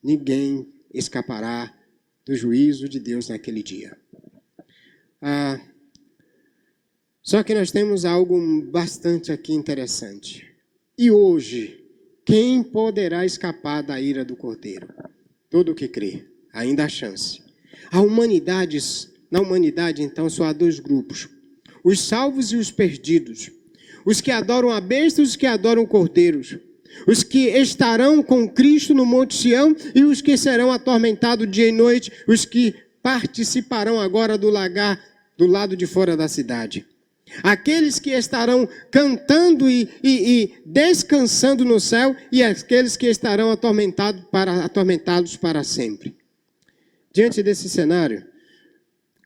ninguém escapará do juízo de Deus naquele dia. Só que nós temos algo bastante aqui interessante. E hoje, quem poderá escapar da ira do Cordeiro? Todo o que crê, ainda há chance. Na humanidade, então, só há 2 grupos. Os salvos e os perdidos. Os que adoram a besta e os que adoram cordeiros. Os que estarão com Cristo no Monte Sião e os que serão atormentados dia e noite, os que participarão agora do lagar do lado de fora da cidade. Aqueles que estarão cantando e descansando no céu, e aqueles que estarão atormentados para sempre. Diante desse cenário,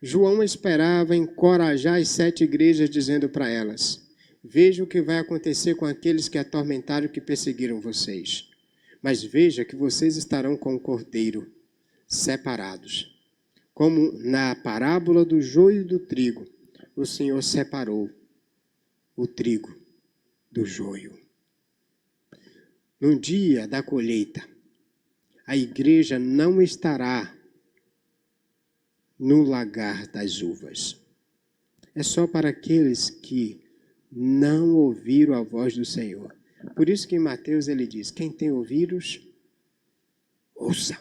João esperava encorajar as 7 igrejas, dizendo para elas: veja o que vai acontecer com aqueles que atormentaram e que perseguiram vocês. Mas veja que vocês estarão com o Cordeiro, separados. Como na parábola do joio e do trigo, o Senhor separou o trigo do joio. No dia da colheita, a igreja não estará no lagar das uvas. É só para aqueles que não ouviram a voz do Senhor. Por isso que em Mateus ele diz: quem tem ouvidos, ouça.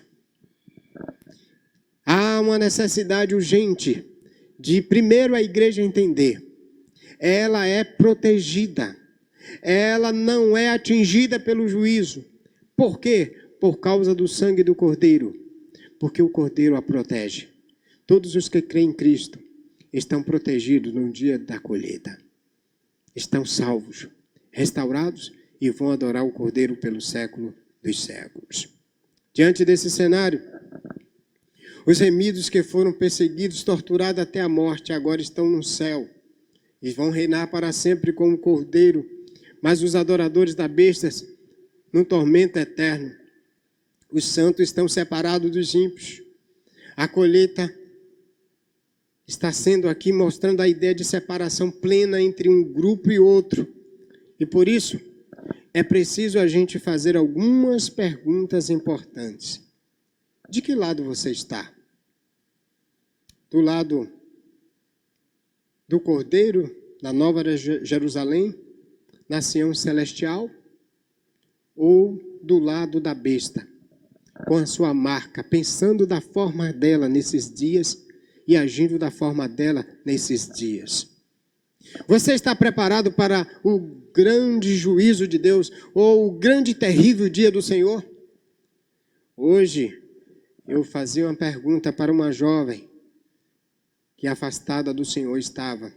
Há uma necessidade urgente de primeiro a igreja entender. Ela é protegida. Ela não é atingida pelo juízo. Por quê? Por causa do sangue do Cordeiro. Porque o Cordeiro a protege. Todos os que creem em Cristo estão protegidos no dia da colheita. Estão salvos, restaurados e vão adorar o Cordeiro pelo século dos séculos. Diante desse cenário, os remidos que foram perseguidos, torturados até a morte, agora estão no céu e vão reinar para sempre com o Cordeiro. Mas os adoradores da besta, no tormento eterno. Os santos estão separados dos ímpios. A colheita está sendo aqui mostrando a ideia de separação plena entre um grupo e outro. E por isso, é preciso a gente fazer algumas perguntas importantes. De que lado você está? Do lado do Cordeiro, da Nova Jerusalém, na Sião Celestial? Ou do lado da besta, com a sua marca, pensando da forma dela nesses dias e agindo da forma dela nesses dias? Você está preparado para o grande juízo de Deus ou o grande e terrível dia do Senhor? Hoje, eu fazia uma pergunta para uma jovem que afastada do Senhor estava.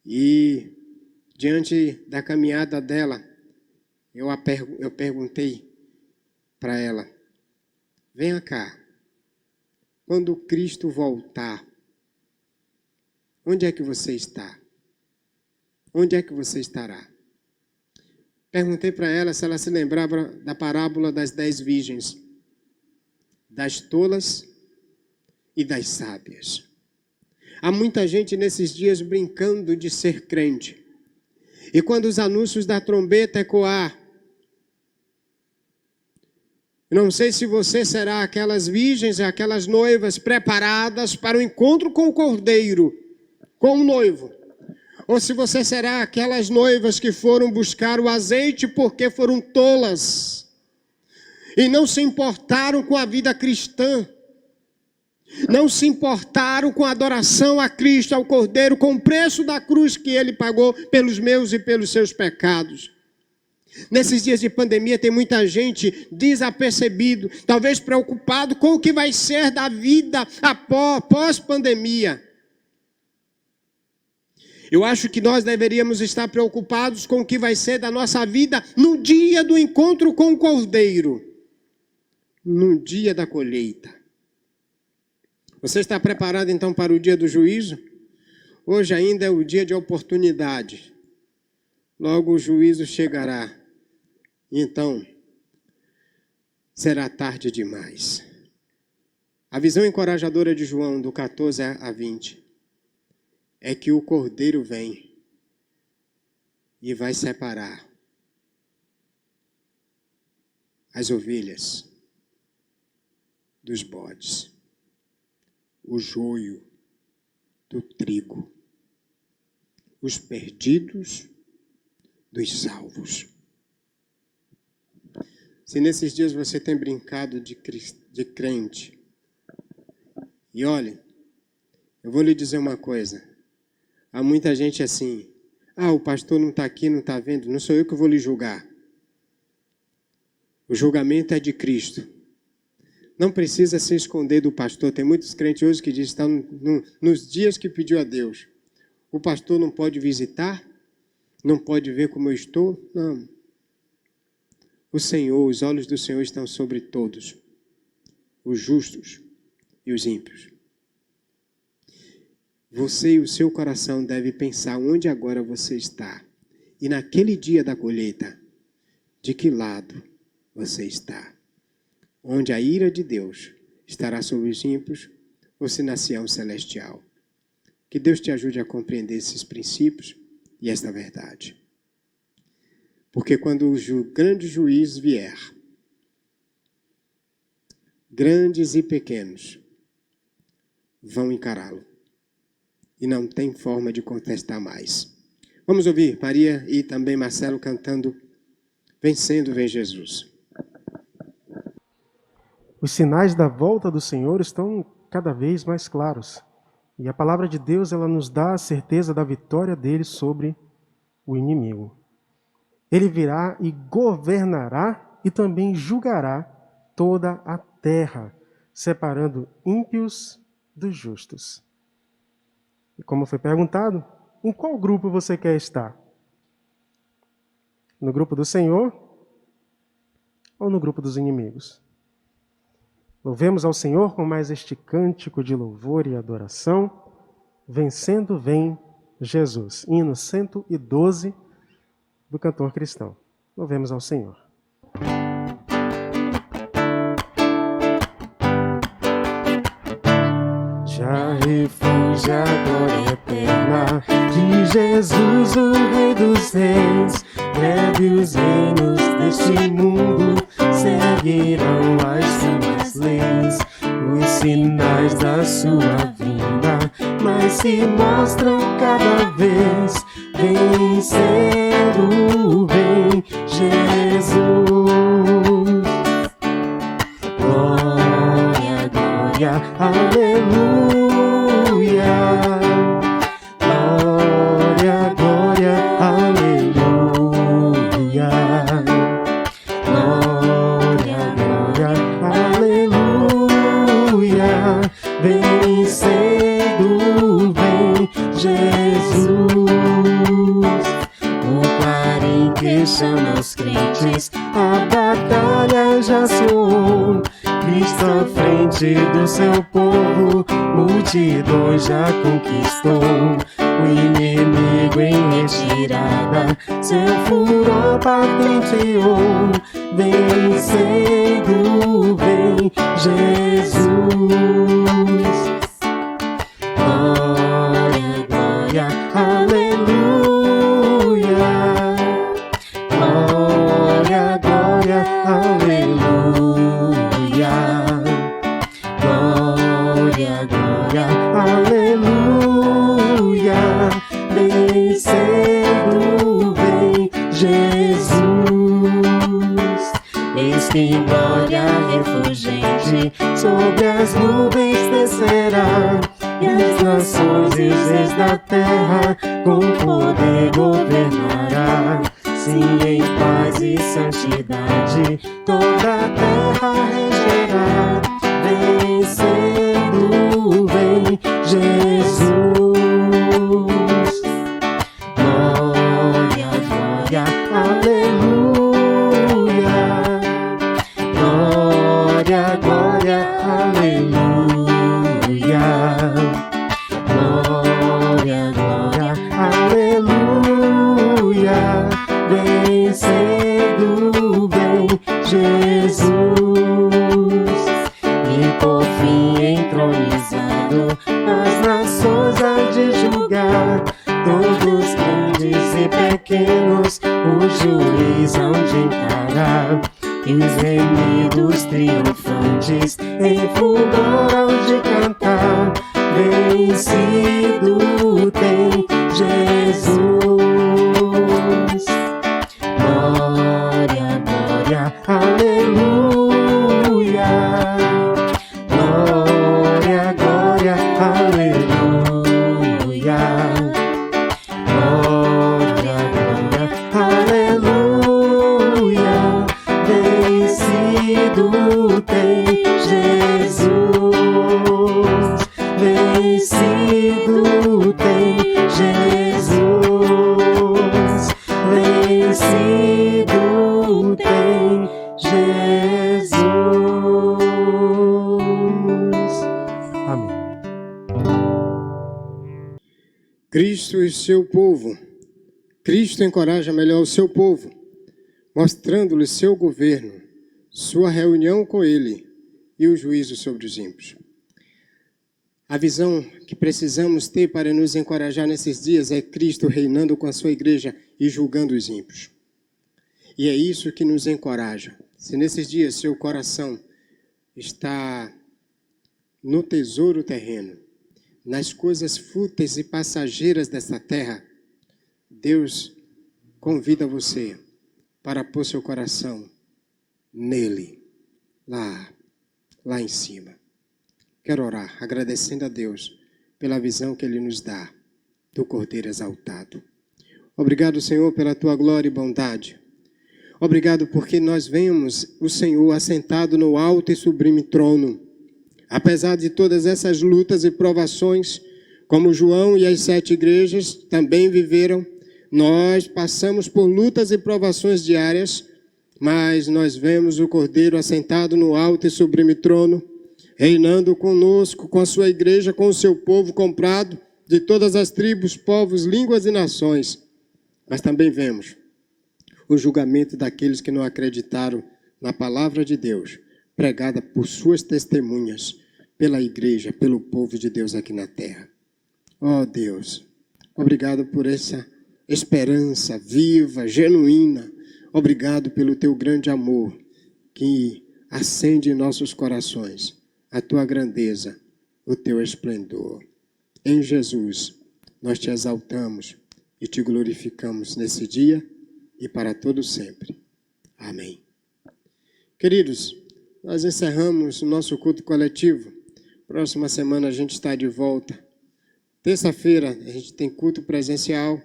E, diante da caminhada dela, eu perguntei para ela: venha cá, quando Cristo voltar, onde é que você está? Onde é que você estará? Perguntei para ela se ela se lembrava da parábola das 10 virgens, das tolas e das sábias. Há muita gente nesses dias brincando de ser crente. E quando os anúncios da trombeta ecoar, não sei se você será aquelas virgens, aquelas noivas preparadas para o encontro com o Cordeiro, com o noivo. Ou se você será aquelas noivas que foram buscar o azeite porque foram tolas e não se importaram com a vida cristã. Não se importaram com a adoração a Cristo, ao Cordeiro, com o preço da cruz que Ele pagou pelos meus e pelos seus pecados. Nesses dias de pandemia tem muita gente desapercebido, talvez preocupado com o que vai ser da vida após pandemia. Eu acho que nós deveríamos estar preocupados com o que vai ser da nossa vida no dia do encontro com o Cordeiro, no dia da colheita. Você está preparado então para o dia do juízo? Hoje ainda é o dia de oportunidade. Logo o juízo chegará. Então, será tarde demais. A visão encorajadora de João, do 14 a 20, é que o Cordeiro vem e vai separar as ovelhas dos bodes, o joio do trigo, os perdidos dos salvos. Se nesses dias você tem brincado de crente, e olha, eu vou lhe dizer uma coisa, há muita gente assim: o pastor não está aqui, não está vendo, não sou eu que vou lhe julgar. O julgamento é de Cristo. Não precisa se esconder do pastor. Tem muitos crentes hoje que dizem que estão nos dias que pediu a Deus. O pastor não pode visitar, não pode ver como eu estou. Não. O Senhor, os olhos do Senhor estão sobre todos, os justos e os ímpios. Você e o seu coração devem pensar onde agora você está. E naquele dia da colheita, de que lado você está? Onde a ira de Deus estará sobre os ímpios ou se na Sião celestial? Que Deus te ajude a compreender esses princípios e esta verdade. Porque quando o grande juiz vier, grandes e pequenos vão encará-lo. E não tem forma de contestar mais. Vamos ouvir Maria e também Marcelo cantando Vencendo Vem Jesus. Os sinais da volta do Senhor estão cada vez mais claros. E a palavra de Deus, ela nos dá a certeza da vitória dele sobre o inimigo. Ele virá e governará e também julgará toda a terra, separando ímpios dos justos. E como foi perguntado, em qual grupo você quer estar? No grupo do Senhor ou no grupo dos inimigos? Louvemos ao Senhor com mais este cântico de louvor e adoração. Vencendo vem Jesus. Hino 112 do cantor cristão. Louvemos ao Senhor. Já refúgio a glória eterna de Jesus, o Rei dos Reis. Breve os reinos deste mundo seguirão as suas leis. Os sinais da sua vinda mas se mostram cada vez. Vencendo vem Jesus. Glória, glória, aleluia. Glória, glória, aleluia. Glória, glória, aleluia. Vencendo vem Jesus. O clarim que chama os crentes, a batalha já soou. Cristo à frente do seu povo, multidões já conquistou. O inimigo em retirada, seu furor patenteou. Vencendo vem Jesus. Glória, glória, aleluia. Glória, glória, aleluia. Glória, glória, aleluia. Vencendo vem Jesus. Eis que em glória refulgente sobre as nuvens descerá, e as nações e os reis da terra com poder governará. Sim, em paz e santidade toda a terra regerá. Vencendo vem Jesus. Glória, glória, aleluia. Glória, glória, aleluia. Glória, glória, aleluia. Vencendo vem Jesus. E por fim entronizado, as nações há de julgar. Todos grandes e pequenos, o juiz hão de encarar. E os remidos triunfantes em fulgor hão de cantar. Vencido tem Jesus. Glória, glória, aleluia. Glória, glória, aleluia. Glória, glória, aleluia. Vencido tem Jesus. tem Jesus. Amém. Cristo e seu povo. Cristo encoraja melhor o seu povo, mostrando-lhe seu governo, sua reunião com ele e o juízo sobre os ímpios. A visão que precisamos ter para nos encorajar nesses dias é Cristo reinando com a sua igreja e julgando os ímpios. E é isso que nos encoraja. Se nesses dias seu coração está no tesouro terreno, nas coisas fúteis e passageiras desta terra, Deus convida você para pôr seu coração nele, lá em cima. Quero orar agradecendo a Deus pela visão que Ele nos dá do Cordeiro exaltado. Obrigado, Senhor, pela Tua glória e bondade. Obrigado porque nós vemos o Senhor assentado no alto e sublime trono. Apesar de todas essas lutas e provações, como João e as 7 igrejas também viveram, nós passamos por lutas e provações diárias, mas nós vemos o Cordeiro assentado no alto e sublime trono, reinando conosco, com a sua igreja, com o seu povo comprado de todas as tribos, povos, línguas e nações. Mas também vemos o julgamento daqueles que não acreditaram na palavra de Deus, pregada por suas testemunhas, pela igreja, pelo povo de Deus aqui na terra. Ó Deus, obrigado por essa esperança viva, genuína. Obrigado pelo teu grande amor que acende em nossos corações a tua grandeza, o teu esplendor. Em Jesus, nós te exaltamos e te glorificamos nesse dia e para todo sempre. Amém. Queridos, nós encerramos o nosso culto coletivo. Próxima semana a gente está de volta. Terça-feira a gente tem culto presencial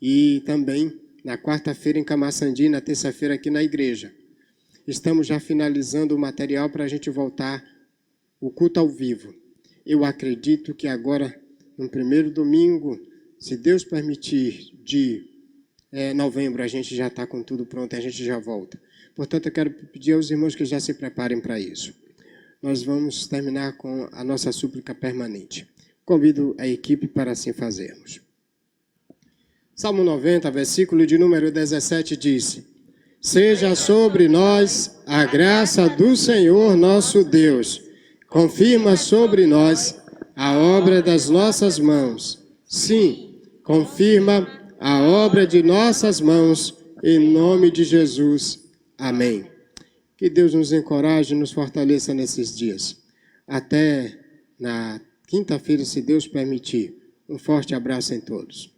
e também na quarta-feira em Camaçandi, na terça-feira aqui na igreja. Estamos já finalizando o material para a gente voltar o culto ao vivo. Eu acredito que agora, no primeiro domingo, se Deus permitir, de novembro, a gente já está com tudo pronto e a gente já volta. Portanto, eu quero pedir aos irmãos que já se preparem para isso. Nós vamos terminar com a nossa súplica permanente. Convido a equipe para assim fazermos. Salmo 90, versículo de número 17 diz: Seja sobre nós a graça do Senhor nosso Deus. Confirma sobre nós a obra das nossas mãos. Sim, confirma a obra de nossas mãos, em nome de Jesus. Amém. Que Deus nos encoraje e nos fortaleça nesses dias. Até na quinta-feira, se Deus permitir. Um forte abraço em todos.